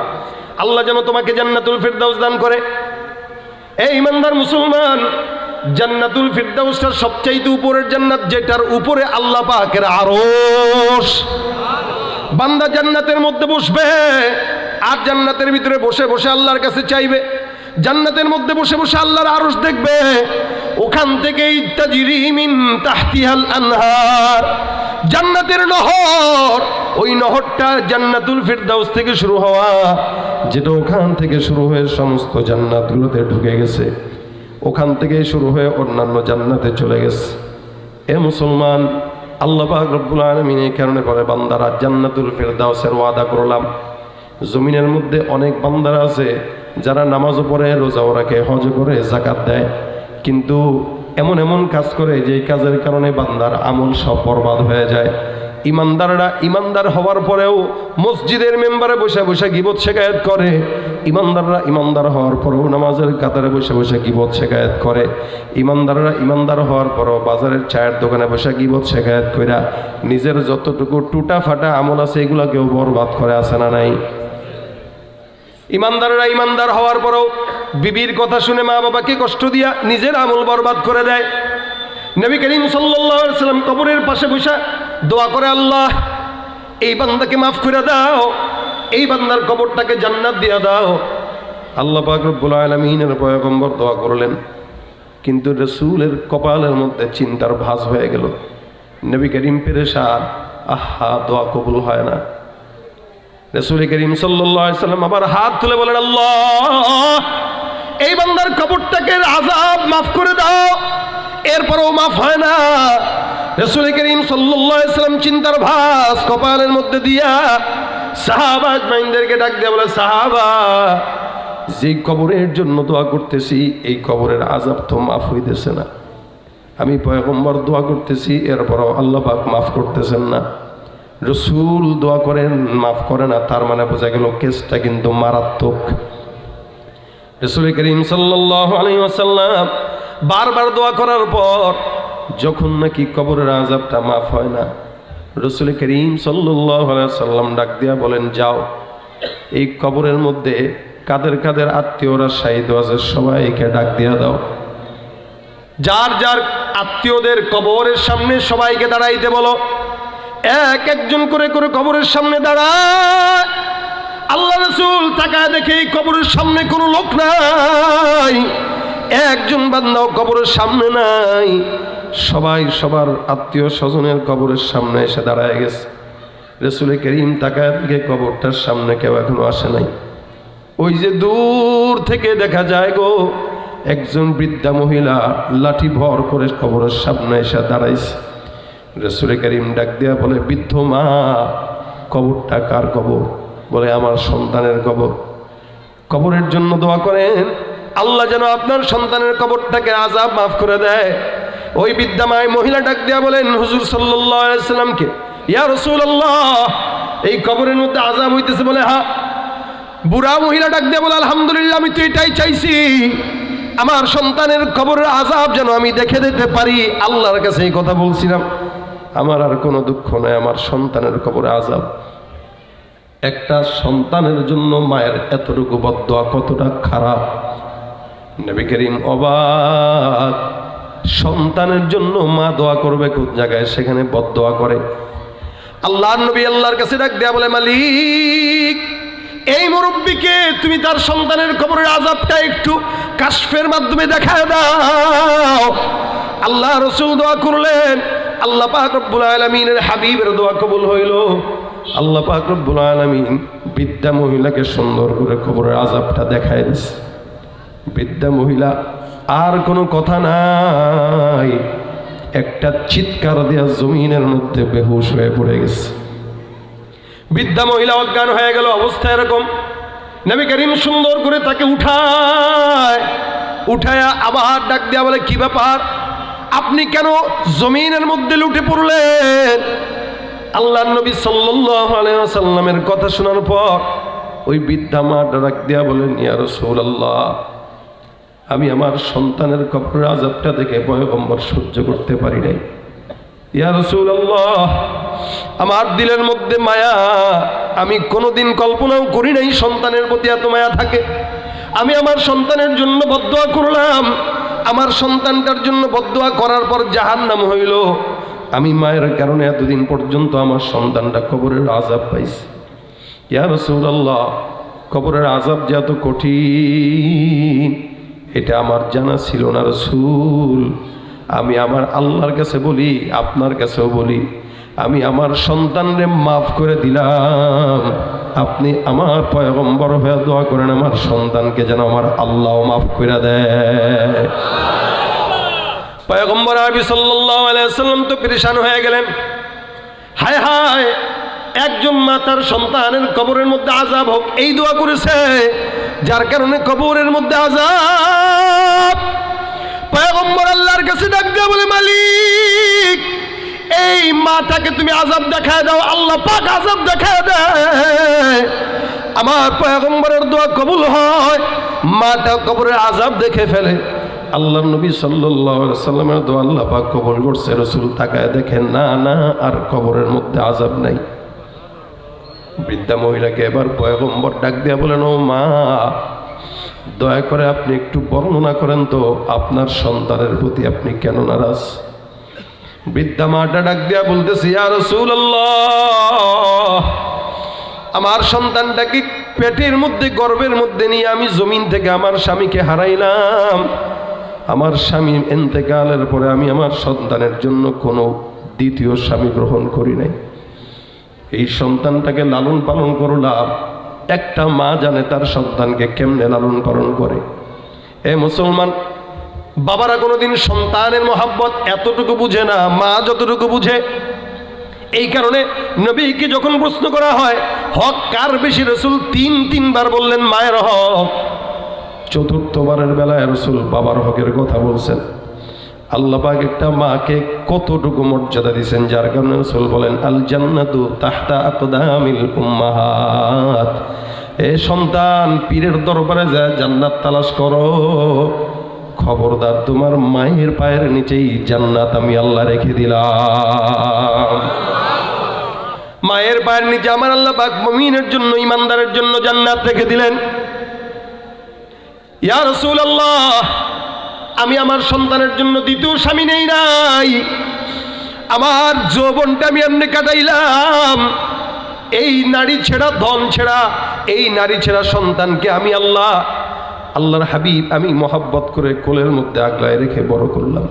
আল্লাহ যেন তোমাকে জান্নাতুল ফিরদাউস দান করে। এই ইমানদার মুসলমান, জান্নাতুল ফিরদাউসটা সবচাইতে উপরের জান্নাত, যেটার উপরে আল্লাহ পাকের আরশ। বান্দা জান্নাতের মধ্যে বসবে আর জান্নাতের ভিতরে বসে বসে আল্লাহর কাছে চাইবে, জান্নাতের মধ্যে বসে বসে আল্লাহর আরশ দেখবে। ওখান থেকেই তাজরি মিন তাহতিহাল আনহার, জান্নাতের নহর, ওই নহরটা জান্নাতুল ফিরদাউস থেকে শুরু হওয়া, যেটা ওখান থেকে শুরু হয়ে সমস্ত জান্নাতগুলোতে ঢুকে গেছে, ওখান থেকেই শুরু হয়ে অন্যান্য জান্নাতে চলে গেছে। এ মুসলমান, আল্লাহ পাক রব্বুল আলামিন এই কারণে বলে বান্দারা জান্নাতুল ফিরদাউসের ওয়াদা করলাম। জমিনের মধ্যে অনেক বান্দারা আছে যারা নামাজও পড়ে, রোজাও রাখে, হজ করে, যাকাত দেয়, কিন্তু এমন এমন কাজ করে যেই কাজের কারণে বান্দার আমল সব বরবাদ হয়ে যায়। ইমানদাররা ইমানদার হওয়ার পরেও মসজিদের মেম্বারে বসে বসে গীবত শিকায়েত করে, ইমানদাররা ইমানদার হওয়ার পরেও নামাজের কাতারে বসে বসে গীবত শিকায়েত করে, ইমানদাররা ইমানদার হওয়ার পরেও বাজারের চায়ের দোকানে বসে গীবত শিকায়েত কইরা নিজের যতটুকু টুটা ফাটা আমল আছে এগুলোকেও বরবাদ করে, আছে না নাই? ইমানদাররা ইমানদার হওয়ার পরেও বিবির কথা শুনে মা বাবাকে কষ্ট দিয়া নিজের আমল বরবাদ করে দেয়। নবী করিম সাল্লাল্লাহু আলাইহি ওয়াসাল্লাম কবরের পাশে বসে দোয়া করে, আল্লাহ এই বান্দাকে মাফ করে দাও, এই বান্দার কবরটাকে জান্নাত দিয়ে দাও। আল্লাহ পাক রব্বুল আলামিনের পয়গম্বর দোয়া করলেন, কিন্তু রাসূলের কপালের মধ্যে চিন্তার ভাঁজ হয়ে গেল। নবী করিম পেরেশান, আহা দোয়া কবুল হয় না। রাসূল করিম সাল্লাল্লাহু আলাইহি ওয়াসাল্লাম আবার হাত তুলে বলেন, আল্লাহ এই বান্দার কবরটাকে আযাব মাফ করে দাও, এরপরও মাফ হয় না। রাসূল করিম সাল্লাল্লাহু আলাইহি ওয়াসাল্লাম চিন্তার ভাঁজ কপালের মধ্যে দিয়া সাহাবা আজমাইনদেরকে ডাক দিয়ে বলে, সাহাবা, যে কবরের জন্য দোয়া করতেছি এই কবরের আযাব তো মাফ হইতেছে না। আমি পয়গম্বর দোয়া করতেছি, এরপরও আল্লাহ পাক মাফ করতেছেন না। রাসূল দোয়া করেন, মাফ করে না, তার মানে বোঝা গেল কেসটা কিন্তু মারাত্মক। রাসূল করিম সাল্লাল্লাহু আলাইহি ওয়াসাল্লাম বারবার দোয়া করার পর যখন নাকি কবরের আযাবটা মাফ হয় না, রাসূল করিম সাল্লাল্লাহু আলাইহি ওয়াসাল্লাম ডাক দিয়া বলেন, যাও এই কবরের মধ্যে কাদের কাদের আত্মীয়রা শাহিদ আছে সবাইকে ডাক দিয়া দাও। যার যার আত্মীয়দের কবরের সামনে সবাইকে দাঁড়াইতে বলো। এক একজন করে করে কবরের সামনে দাঁড়ায়। আল্লাহ রাসূল তাকায় দেখে এই কবরের সামনে কোনো লোক নাই, একজন বান্দাও কবরের সামনে নাই। সবাই সবার আত্মীয় স্বজনের কবরের সামনে এসে দাঁড়ায় গেছে। রাসূল করিম তাকায় দিকে কবরটার সামনে কেউ এখনো আসে নাই। ওই যে দূর থেকে দেখা যায় গো একজন বৃদ্ধা মহিলা লাঠি ভর করে কবরের সামনে এসে দাঁড়াইছে। রাসূল করিম ডাক দিয়া বলে, বৃদ্ধ মা, কবরটা কার কবর? বলে, আমার সন্তানের কবর। কবরের জন্য দোয়া করেন, আল্লাহ যেন আপনার সন্তানের কবরটাকে আযাব মাফ করে দেয়। ওই বৃদ্ধা মায় মহিলা ডাক দিয়া বলেন হুজুর সাল্লাল্লাহু আলাইহি সাল্লামকে, ইয়া রাসূলুল্লাহ, এই কবরের মধ্যে আযাব হইতেছে। বলে, হ্যাঁ। বুড়া মহিলা ডাক দিয়া বলে, আলহামদুলিল্লাহ, আমি তো এটাই চাইছি, আমার সন্তানের কবরের আযাব যেন আমি দেখে দিতে পারি। আল্লাহর কাছে এই কথা বলছিলাম, আমার আর কোনো দুঃখ নয়, আমার সন্তানের কবরে আযাব। একটা সন্তানের জন্য মায়ের এতটুকু বদদোয়া কতটা খারাপ। নবী করিম অবাক, সন্তানের জন্য মা দোয়া করবে কোন জায়গায়, সেখানে বদদোয়া করে। আল্লাহর নবী আল্লাহর কাছে ডাক দেয়া বলে, মালিক, এই মুরব্বীকে তুমি তার সন্তানের কবরের আযাবটা একটু কাশফের মাধ্যমে দেখায় দাও। আল্লাহ রাসূল দোয়া করলেন, আল্লাহ পাক রব্বুল আলামিনের হাবিবের দোয়া কবুল হইল। আল্লাহ পাক রব্বুল আলামিন বৃদ্ধা মহিলাকে সুন্দর করে কবরের আযাবটা দেখায় দিছে। বৃদ্ধা মহিলা আর কোনো কথা নাই, একটা চিৎকার দেয়া জমিনের মধ্যে বেহুশ হয়ে পড়ে গেছে। বৃদ্ধা মহিলা অজ্ঞান হয়ে গেল। অবস্থা এরকম, নবী করিম সুন্দর করে তাকে উঠায়া আবার ডাক দেয়া বলে, কি ব্যাপার, আপনি কেন জমিনের মধ্যে লুটে পড়লেন? আল্লাহর নবী সাল্লাল্লাহু আলাইহি ওয়াসাল্লামের কথা শোনার পর ওই বৃদ্ধা মা ডাক দেয়া বলেন, ইয়া রাসূলুল্লাহ, আমি আমার সন্তানের কবরের আযাবটা দেখে পয়গম্বর সহ্য করতে পারি নাই। ইয়া রাসূলুল্লাহ, আমার দিলের মধ্যে মায়া, আমি কোনোদিন কল্পনাও করি নাই সন্তানের প্রতি এত মায়া থাকে। আমি আমার সন্তানের জন্য বদদোয়া করলাম, আমার সন্তানটার জন্য বদদোয়া করার পর জাহান্নাম হইল। আমি মায়ের কারণে এতদিন পর্যন্ত আমার সন্তানটা কবরের আযাব পাইছে। ইয়া রাসূলুল্লাহ, কবরের আযাব যে এত কঠিন এটা আমার জানা ছিল না রাসূল। আমি আমার আল্লাহর কাছে বলি, আপনার কাছেও বলি, আমি আমার সন্তানরে মাফ করে দিলাম, আপনি আমার পয়গম্বর হয়ে দোয়া করেন আমার সন্তানকে যেন আমার আল্লাহ মাফ করে দেয়। পয়গম্বর আরবি সাল্লাল্লাহু আলাইহি ওয়াসাল্লাম তো পেরেশান হয়ে গেলেন। হায় হায়, একজন মা তার সন্তানের কবরের মধ্যে আযাব হোক এই দোয়া করেছে, যার কারণে কবরের মধ্যে আযাব। পয়গম্বর আল্লাহর কাছে ডাক দিয়ে বলে, মালিক, এই মাটাকে তুমি আযাব দেখায় দাও। আল্লাহ পাক আযাব দেখায় দেয়, আমার পয়গম্বরের দোয়া কবুল হয়, মাটা কবরের আযাব দেখে ফেলে। আল্লাহর নবী সাল্লাল্লাহু আলাইহি ওয়াসাল্লামের দোয়া আল্লাহ পাক কবুল করছে। রাসূল তাকায় দেখেন, না না, আর কবরের মধ্যে আযাব নাই। বৃদ্ধা মহিলাকে এবার পয়গম্বর ডাক দিয়া বলেন, ও মা, দয়া করে আপনি একটু বর্ণনা করেন তো আপনার সন্তানের প্রতি আপনি কেন নারাজ? বৃদ্ধা মাটা ডাক দিয়া বলতেছে, ইয়া রাসূলুল্লাহ, আমার সন্তানটাকে পেটের মধ্যে গর্ভের মধ্যে নিয়ে আমি জমিন থেকে আমার স্বামীকে হারাইলাম। আমার স্বামী ইন্তেকালের পরে আমি আমার সন্তানের জন্য কোনো দ্বিতীয় স্বামী গ্রহণ করি নাই। এই সন্তানটাকে লালন পালন করলাম। একটা মা জানে তার সন্তানকে কেমনে লালন পালন করে। এ মুসলমান, বাবারা কোনোদিন সন্তানের মহাব্বত এতটুকু বুঝে না, মা যতটুকু বুঝে। এই কারণে নবীকে যখন প্রশ্ন করা হয় হক কার বেশি, রাসূল তিনবার বললেন মায়ের হক। চতুর্থবারের বেলায় রাসূল বাবার হকের কথা বলছেন। আল্লাহ পাক একটা মাকে কতটুকু মর্যাদা দিয়েছেন, যার কারণে রাসূল বলেন, আল জান্নাতু তাহতা আকদামিল উম্মাহাত। এ সন্তান, পীরের দরবারে যা জান্নাত তালাশ করো, খবরদার তোমার মায়ের পায়ের নিচেই জান্নাত আমি আল্লাহ রেখে দিলাম। মায়ের পায়ের নিচে আমার আল্লাহ পাক মুমিনের জন্য, ইমানদারের জন্য জান্নাত রেখে দিলেন। ইয়া রাসূলুল্লাহ, আমি আমার সন্তানের জন্য দ্বিতীয় স্বামী নেই নাই, আমার যৌবনটা আমি এমনি কাটাইলাম। এই নারী ছেড়া, ধন ছেড়া, এই নারী ছেড়া সন্তানকে আমি আল্লাহর হাবিব আমি মহব্বত করে কোলের মধ্যে আগলায় রেখে বড় করলাম।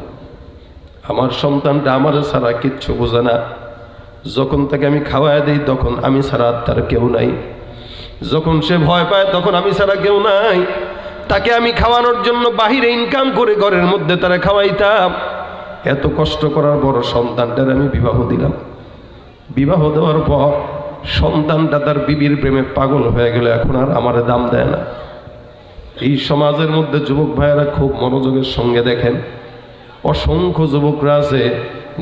আমার সন্তানটা আমার ছাড়া কিচ্ছু বোঝে না, যখন তাকে আমি খাওয়াই দিই তখন আমি ছাড়া তার কেউ নাই। যখন সে ভয় পায় তখন আমি ছাড়া কেউ নাই। তাকে আমি খাওয়ানোর জন্য বাহিরে ইনকাম করে ঘরের মধ্যে তারা খাওয়াইতাম। এত কষ্ট করার পর সন্তানটার আমি বিবাহ দিলাম। বিবাহ দেওয়ার পর সন্তানটা তার বিবির প্রেমে পাগল হয়ে গেল, এখন আর আমার দাম দেয় না। এই সমাজের মধ্যে যুবক ভাইয়েরা খুব মনোযোগের সঙ্গে দেখেন, অসংখ্য যুবকরা আছে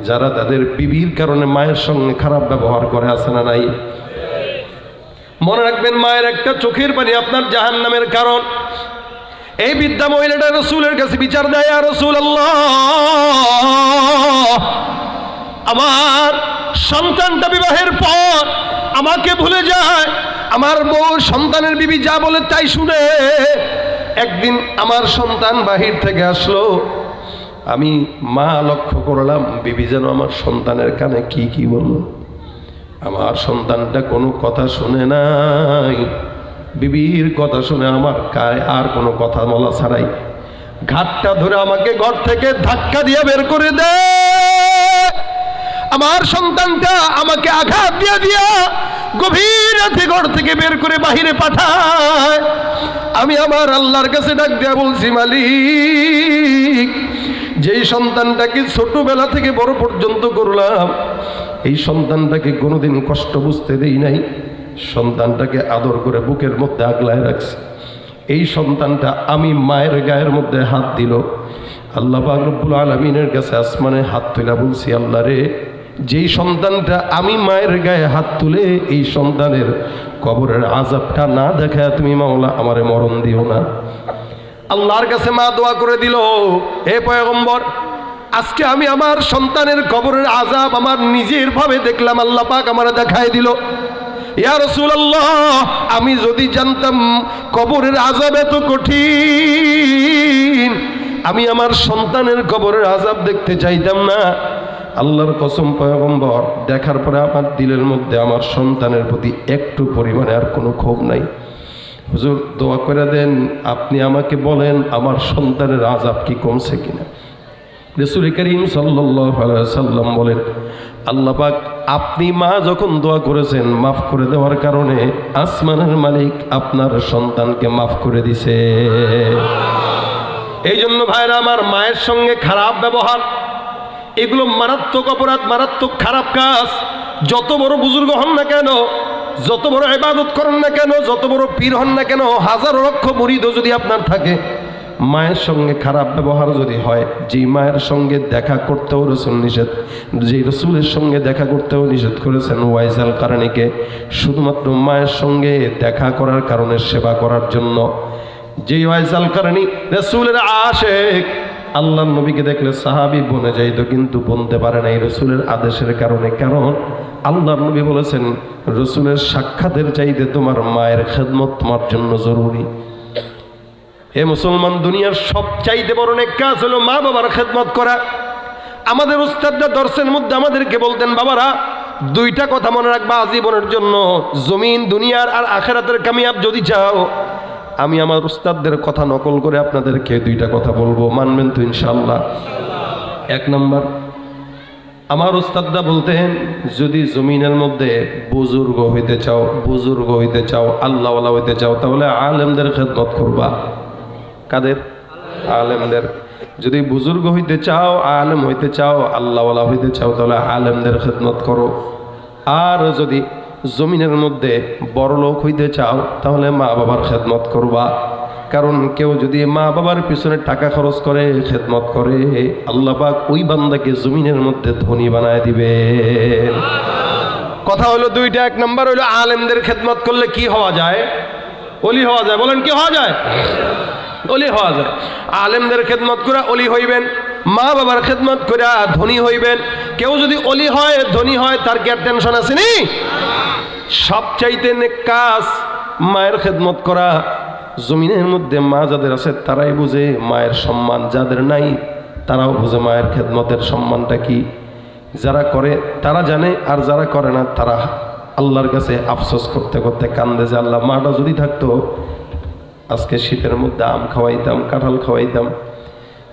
যারা তাদের বিবির কারণে মায়ের সঙ্গে খারাপ ব্যবহার করে, আছে না নাই? মনে রাখবেন, মায়ের একটা চোখের পানি আপনার জাহান্নামের কারণ। এই বৃদ্ধা মহিলাটা রাসূলের কাছে বিচার দেয়, ইয়া রাসূলুল্লাহ, আমার সন্তানটা বিবাহের পর আমাকে ভুলে যায়, আমার বউ সন্তানের বিবি যা বলে তাই শুনে। একদিন আমার সন্তান বাহির থেকে আসলো, আমি মা লক্ষ্য করলাম বিবি যেন আমার সন্তানের কানে কি কি বলল। আমার সন্তানটা কোনো কথা শুনে নাই, বিবির কথা শুনে আমার গায়ে আর কোনো কথা বলা ছাড়াই ঘাটটা ধরে আমাকে ঘর থেকে ধাক্কা দিয়ে বের করে দেয়। আমার সন্তানটা আমাকে আঘাত দিয়ে দিয়া গভীর রাতে ঘর থেকে বের করে বাহিরে পাঠায়। আমি আমার আল্লাহর কাছে ডাক দিয়া বলছি, মালিক, যেই সন্তানটাকে ছোটবেলা থেকে বড় পর্যন্ত করলাম, এই সন্তানটাকে কোনোদিন কষ্ট বুঝতে দেই নাই, সন্তানটাকে আদর করে বুকের মধ্যে আগলায় রাখছি। এই সন্তানটা আমি মায়ের গায়ের মধ্যে হাত দিল, আল্লাহ পাক রব্বুল আলামিনের কাছে আসমানে হাত তুলে বলছি, আল্লাহ রে, যেই সন্তানটা আমি মায়ের গায়ে হাত তুলে এই সন্তানের কবরের আযাবটা না দেখায় তুমি মাওলা আমারে মরণ দিও না। আল্লাহর কাছে মা দোয়া করে দিল, হে পয়গম্বর, আজকে আমি আমার সন্তানের কবরের আযাব আমার নিজের ভাবে দেখলাম, আল্লাহ পাক আমারে দেখায় দিল। ইয়া রাসূলুল্লাহ, আমি যদি জানতাম কবরের আযাব এত কঠিন, আমি আমার সন্তানের কবরের আযাব দেখতে চাইতাম না। আল্লাহর কসম পয়গম্বর, দেখার পরে আমার দিলের মধ্যে আমার সন্তানের প্রতি একটু পরিমাণে আর কোনো ক্ষোভ নাই। হুজুর, দোয়া করে দেন, আপনি আমাকে বলেন আমার সন্তানের আযাব কি কমছে কিনা। রাসূল করিম সাল্লাল্লাহু আলাইহি ওয়াসাল্লাম বলেন, আল্লাহ পাক আপনি মা যখন দোয়া করেছেন মাফ করে দেওয়ার কারণে আসমানের মালিক আপনার সন্তানকে মাফ করে দিছে। এই জন্য ভাইরা আমার, মায়ের সঙ্গে খারাপ ব্যবহার এগুলো মারাত্মক অপরাধ, মারাত্মক খারাপ কাজ। যত বড় বুজুর্গ হন না কেন, যত বড় ইবাদত করেন না কেন, যত বড় পীর হন না কেন, হাজার লক্ষ মুরিদও যদি আপনার থাকে, মায়ের সঙ্গে খারাপ ব্যবহার যদি হয়, যেই মায়ের সঙ্গে দেখা করতেও রাসূল নিষেধ, যেই রাসূলের সঙ্গে দেখা করতেও নিষেধ করেছেন ওয়াইস আল কারণীকে, শুধুমাত্র মায়ের সঙ্গে দেখা করার কারণে সেবা করার জন্য। যেই ওয়াইস আল কারণী রাসূলের আশিক, আল্লাহর নবীকে দেখলে সাহাবী বনে যাইত, কিন্তু বলতে পারে না এই রাসূলের আদেশের কারণে। কারণ আল্লাহর নবী বলেছেন, রাসূলের সাক্ষাতের চাইতে তোমার মায়ের খেদমত তোমার জন্য জরুরি। হে মুসলমান, দুনিয়ার সবচাইতে বড় নেক কাজ হলো মা বাবার খেদমত করা। আমাদের উস্তাদরা দর্শের মধ্যে আমাদেরকে বলতেন, বাবারা দুইটা কথা মনে রাখবা আজীবনের জন্য, জমিন দুনিয়ার আর আখিরাতের কামিয়াব যদি চাও। আমি আমার উস্তাদদের কথা নকল করে আপনাদেরকে দুইটা কথা বলবো, মানবেন তো ইনশাআল্লাহ? এক নম্বর, আমার উস্তাদরা বলতেন, যদি জমিনের মধ্যে বুজুর্গ হইতে চাও, বুজুর্গ হইতে চাও, আল্লাহওয়ালা হইতে চাও, তাহলে আলেমদের খেদমত করবা। কাদের? আলেমদের। যদি বুজুর্গ হইতে চাও, আলেম হইতে চাও, আল্লাহওয়ালা হইতে চাও, তাহলে আলেমদের খেদমত করো। আর যদি জমিনের মধ্যে বড় লোক হইতে চাও, তাহলে মা বাবার খেদমত করবা। কারণ কেউ যদি মা বাবার পিছনে টাকা খরচ করে খেদমত করে, আল্লাহ পাক ওই বান্দাকে জমিনের মধ্যে ধনী বানায় দিবেন। কথা হলো দুইটা। এক নম্বর হইলো আলেমদের খেদমত করলে কি হওয়া যায়? ওলি হওয়া যায়। বলেন কি হওয়া যায়? ওলি হওয়া যায়। আলেমদের খেদমত করে ওলি হইবেন, মা বাবার খেদমত করে ধনী হইবেন। কেউ যদি ওলি হয়, ধনী হয়, তার কি আর টেনশন আসেনি? সবচাইতে নেক কাজ মায়ের খেদমত করা। জমিনের মধ্যে মা যাদের আছে তারাই বুঝে মায়ের সম্মান, যাদের নাই তারাও বুঝে মায়ের খেদমতের সম্মানটা কি। যারা করে তারা জানে, আর যারা করে না তারা আল্লাহর কাছে আফসোস করতে করতে কান্দে যে আল্লাহ, মাটা যদি থাকতো আজকে শীতের মধ্যে আম খাওয়াইতাম, কাঁঠাল খাওয়াইতাম।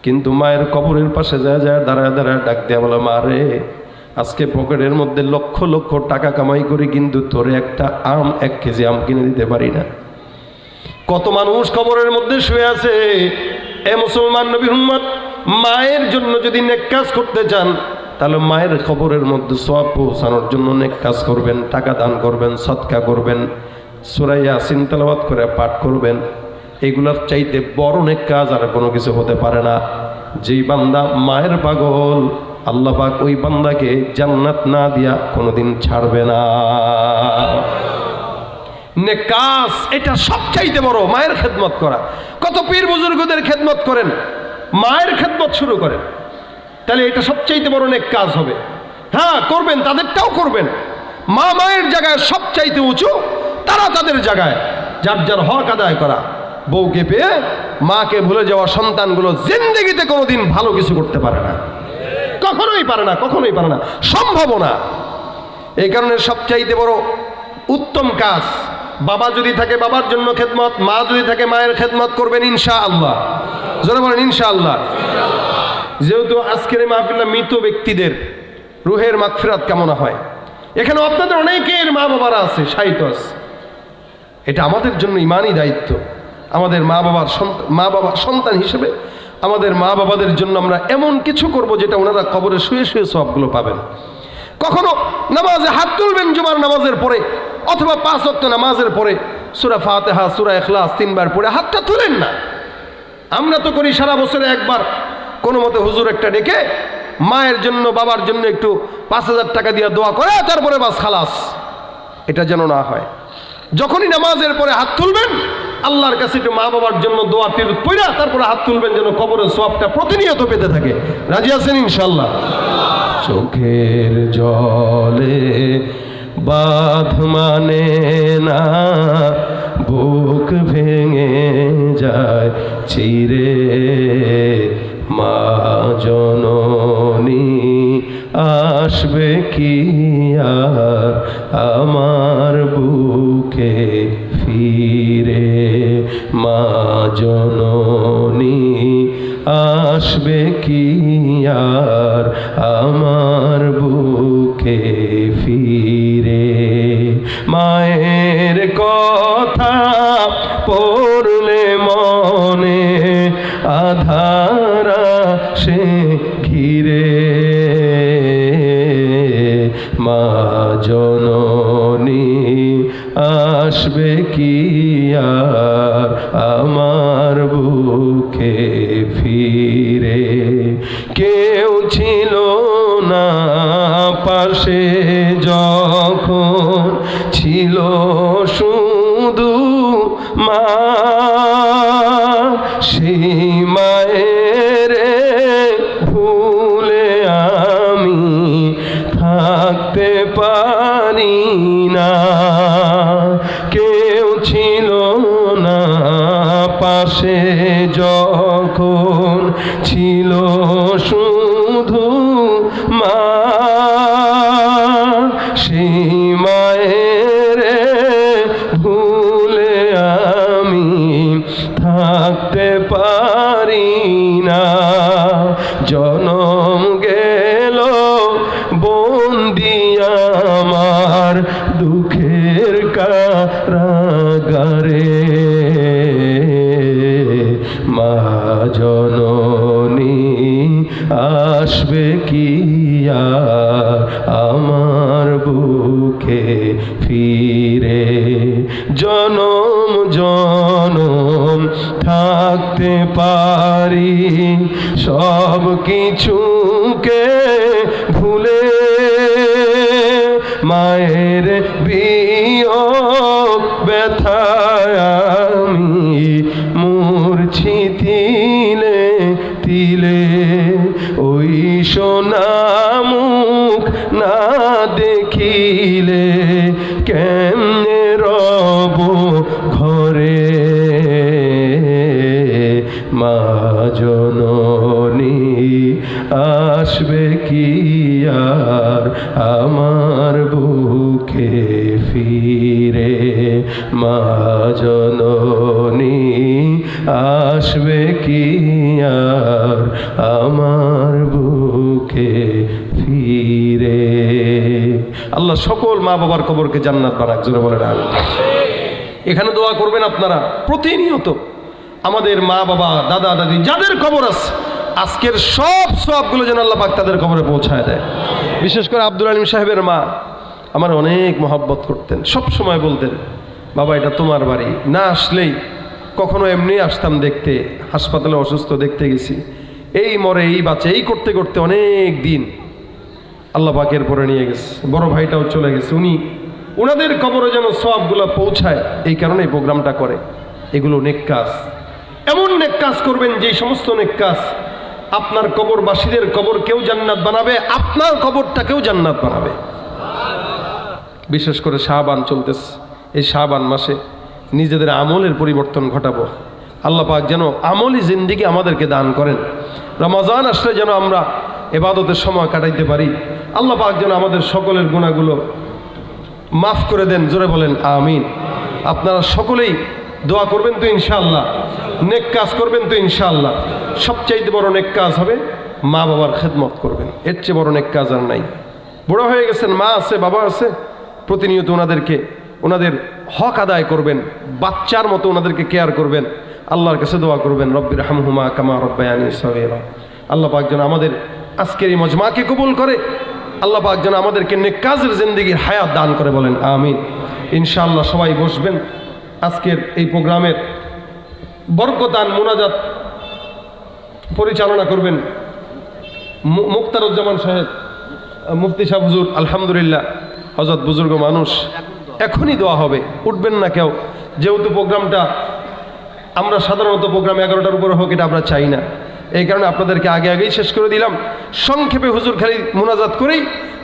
কিন্তু মায়ের কবরের পাশে যায় যায় দাঁড়ায় দাঁড়ায় ডাক দেয়া বলে, মা রে, আজকে পকেটের মধ্যে লক্ষ লক্ষ টাকা কামাই করি, কিন্তু তোরে একটা আম, 1 কেজি আম কিনে দিতে পারি না। কত মানুষ কবরের মধ্যে শুয়ে আছে। এ মুসলমান নবীর উম্মত, মায়ের জন্য যদি নেক কাজ করতে চান, তাহলে মায়ের কবরের মধ্যে সওয়াব পৌঁছানোর জন্য নেক কাজ করবেন, টাকা দান করবেন, সদকা করবেন, সূরা ইয়াসিন তেলাওয়াত করে পাঠ করবেন। এগুলোর চাইতে বড় নেক কাজ আর কোনো কিছু হতে পারে না। যেই বান্দা মায়ের পাগল, আল্লাহ পাক ওই বান্দাকে জান্নাত না দিয়া কোনোদিন ছাড়বে না। নেক কাজ এটা সবচাইতে বড়, মায়ের খেদমত করা। কত পীর বুজুর্গদের খেদমত করেন, মায়ের খেদমত শুরু করেন, তাহলে এটা সবচাইতে বড় নেক কাজ হবে। হ্যাঁ করবেন, তাদেরটাও করবেন। মা মায়ের জায়গায় সবচাইতে উঁচু, তারা তাদের জায়গায় যার যার হক আদায় করা। বউকে পেয়ে মাকে ভুলে যাওয়া সন্তানগুলো জিন্দেগিতে কোনোদিন ভালো কিছু করতে পারে না, কখনোই পারে না, কখনোই পারে না, সম্ভব না। এই কারণে সবচাইতে বড় উত্তম কাজ, বাবা যদি থাকে বাবার জন্য খেদমত, মা যদি থাকে মায়ের খেদমত করবেন ইনশাআল্লাহ। জোরে বলেন ইনশাআল্লাহ। যেহেতু আজকের এই মাহফিলে মৃত ব্যক্তিদের রুহের মাগফিরাত কামনা হয়, এখানে আপনাদের অনেকের মা বাবারা আছে, শায়িত আছে। এটা আমাদের জন্য ইমানি দায়িত্ব। আমাদের মা বাবার সন্তান হিসেবে আমাদের মা বাবাদের জন্য আমরা এমন কিছু করব যেটা ওনারা কবরে শুয়ে শুয়ে সবগুলো পাবেন। কখনো নামাজে হাত তুলবেন জুমার নামাজের পরে, অথবা 5 ওয়াক্ত নামাজের পরে সূরা ফাতিহা, সূরা ইখলাস 3 বার পড়ে হাতটা তুলেন না। আমরা তো করি সারা বছরে একবার, কোনো মতে হুজুর একটা ডেকে মায়ের জন্য বাবার জন্য একটু 5000 টাকা দিয়ে দোয়া করে, তারপরে বাস খালাস। এটা যেন না হয়। যখনই নামাজের পরে হাত তুলবেন, আল্লাহর কাছে একটু মা বাবার জন্য দোয়া তিরুত পড়া তারপরে হাত তুলবেন, যেন কবরের সওয়াবটা প্রতিনিয়ত পেতে থাকে। রাজি আছেন ইনশাআল্লাহ? চোখের জলে বাঁধ মানে না, বুক ভেঙে যায় চিরে, মা জননী আসবে কি আর আমার বুকে ফিরে, মা জননী আসবে কি আর আমার বুকে ফিরে। মায়ের কথা পড়লে মনে আধার সে ঘিরে, মা জননী আসবে কি আর আমার বুকে ফিরে। কেউ ছিল না পাশে যখন ছিল শুধু মা, সেই মায়ের ভুলে আমি থাকতে পারি না। কেউ ছিল না পাশে যখন ছিল শুধু মা, সেই মায়ের ভুলে আমি থাকতে পারি না। জনম গেল বন্দি আমার দুঃখের কারাগারে, মা জননী আসবে কি আর আমার বুকে ফিরে। জনম জনম থাকতে পারি সব কিছুকে ভুলে, মায়ের বিয়োগ ব্যথায় আমি মূর্ছি তিলে তিলে, ওই সোনা মুখ না দেখিলে কেমনে রব ঘরে, মা জননী আসবে কি আর আমার বুকে ফিরে, মা জননী আসবে কি আর আমার বুকে ফিরে। আল্লাহ সকল মা বাবার কবরকে জান্নাত বানাক, জোরে বলেন আমিন। এখানে দোয়া করবেন আপনারা প্রতিনিয়ত, আমাদের মা বাবা দাদা দাদি যাদের কবর আছে আজকের সব সওয়াবগুলো যেন আল্লাহ পাক তাদের কবরে পৌঁছায় দেয়। বিশেষ করে আব্দুল আলিম সাহেবের মা আমার অনেক মহব্বত করতেন, সব সময় বলতেন বাবা এটা তোমার বাড়ি, না আসলেই কখনো এমনি আসতাম দেখতে, হাসপাতালে অসুস্থ দেখতে গেছি, এই মরে এই বাঁচে এই করতে করতে অনেক দিন আল্লাহ পাকের পরে নিয়ে গেছে, বড় ভাইটাও চলে গেছে, ওনাদের কবরে যেন সওয়াবগুলো পৌঁছায় এই কারণে এই প্রোগ্রামটা করে। এগুলো নেক কাজ, এমন নেক কাজ করবেন যেই সমস্ত নেক কাজ আপনার কবরবাসীদের কবরকেও জান্নাত বানাবে, আপনার কবরটাকেও জান্নাত বানাবে। বিশেষ করে শাবান চলতেছে, এই শাবান মাসে নিজেদের আমলের পরিবর্তন ঘটাবো। আল্লাহ পাক যেন আমলি জিন্দেগি আমাদেরকে দান করেন। রমজান আসলে যেন আমরা ইবাদতের সময় কাটাইতে পারি। আল্লাহ পাক যেন আমাদের সকলের গুনাহগুলো মাফ করে দেন, জোরে বলেন আমিন। আপনারা সকলেই দোয়া করবেন তো ইনশাআল্লাহ, নেক কাজ করবেন তো ইনশাআল্লাহ। সবচাইতে বড় নেক কাজ হবে মা বাবার খেদমত করবেন, এর চেয়ে বড় নেক কাজ আর নাই। বড় হয়ে গেছেন, মা আছে বাবা আছে, প্রতিনিয়ত ওনাদের হক আদায় করবেন, বাচ্চার মতো ওনাদেরকে কেয়ার করবেন। আল্লাহর কাছে দোয়া করবেন রব্বির হামহুমা কামা রব্বায়ানি সগীরা। আল্লাহ পাক যেন আমাদের আজকের এই মজমাকে কবুল করে, আল্লাহ পাক যেন আমাদেরকে নেক কাজের জিন্দেগির হায়াত দান করে, বলেন আমিন। ইনশাআল্লাহ সবাই বসবেন। আজকের এই প্রোগ্রামের বরকতান মুনাজাত পরিচালনা করবেন মুক্তারুজ্জামান সাহেব, মুফতি সাহেব হুজুর। আলহামদুলিল্লাহ, হযরত বুজুর্গ মানুষ, এখনই দোয়া হবে, উঠবেন না কেউ। যেহেতু প্রোগ্রামটা আমরা সাধারণত প্রোগ্রাম 11টার উপরে হোক এটা আমরা চাই না, এই কারণে আপনাদেরকে আগেই শেষ করে দিলাম। সংক্ষেপে হুজুর খালি মুনাজাত করেই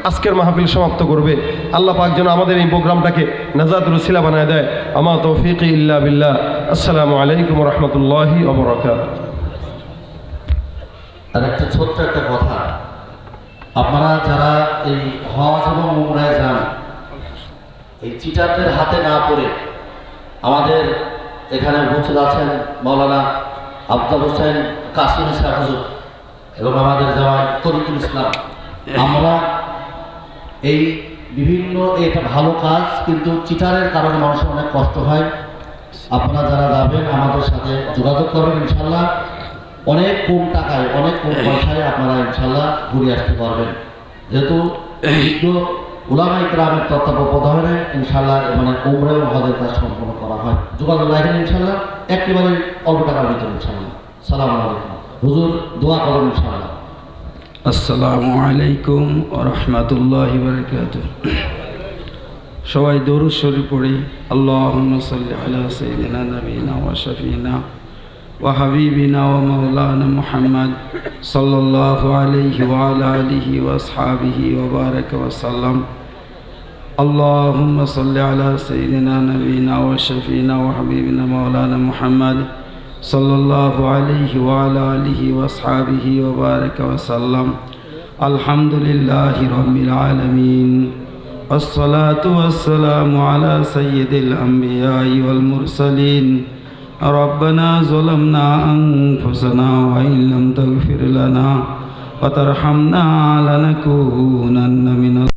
আজকের মাহফিল সমাপ্ত করবে। আল্লাহ পাক যেন আমাদের এই প্রোগ্রামটাকে নাজাতুল উসিলা বানায় দেয়। আমা তৌফিকি ইল্লা বিল্লাহ। আসসালামু আলাইকুম ওয়া রাহমাতুল্লাহি ওয়া বারাকাতুহু। আর একটা ছোট্ট একটা কথা, আপনারা যারা এই হজ এবং উমরায় যান, এই চিটারদের হাতে না পড়ে আমাদের এখানে উপস্থিত আছেন মাওলানা আফজাল হোসেন কাসিম ইসলাম হুজুর এবং আমাদের জামাই তরিকুল ইসলাম। আমরা এই বিভিন্ন এটা ভালো কাজ, কিন্তু চিটারের কারণে মানুষের অনেক কষ্ট হয়। আপনারা যারা যাবেন আমাদের সাথে যোগাযোগ করবেন, ইনশাল্লাহ অনেক কম টাকায় অনেক কম পয়সায় আপনারা ইনশাল্লাহ ঘুরে আসতে পারবেন। যেহেতু উলামায়ে কেরামের তত্ত্বাবধানে ইনশাল্লাহ মানে উমরা এবং হজের কাজ সম্পন্ন করা হয়। যোগাযোগ রাখেন ইনশাল্লাহ, একেবারে অল্প টাকার ভিতরে ইনশাল্লাহ। সালামু আলাইকুম। হুজুর দোয়া করুন ইনশাল্লাহ। আসসালামু আলাইকুম ওয়া রাহমাতুল্লাহি ওয়া বারাকাতুহু। সবাই দরুদ শরীফ পড়ি। আল্লাহুম্মা সাল্লি আলা সাইয়্যিদিনা নাবিয়িনা ওয়া শাফিনা ওয়া হাবিবিনা ওয়া মাওলানা মুহাম্মদ সাল্লাল্লাহু আলাইহি ওয়া আলা আলিহি ওয়া আসহাবিহি ওয়া বারাকা ওয়া সাল্লাম। আল্লাহুম্মা সাল্লি আলা সাইয়্যিদিনা নাবিয়িনা ওয়া শাফিনা ওয়া হাবিবিনা মাওলানা মুহাম্মদ সাল্লাল্লাহু আলাইহি ওয়া আলা আলিহি ওয়া আসহাবিহি ওয়া বারাকা ওয়া সাল্লাম। আলহামদুলিল্লাহি রাব্বিল আলামিন। আসসালাতু ওয়াসসালামু আলা সাইয়্যিদিল আমবিয়াই ওয়াল মুরসালিন। রব্বানা যালামনা আনফুসানা ওয়া ইল্লাম তাগফির লানা ওয়া তারহামনা লানাকুনান্না মিনাল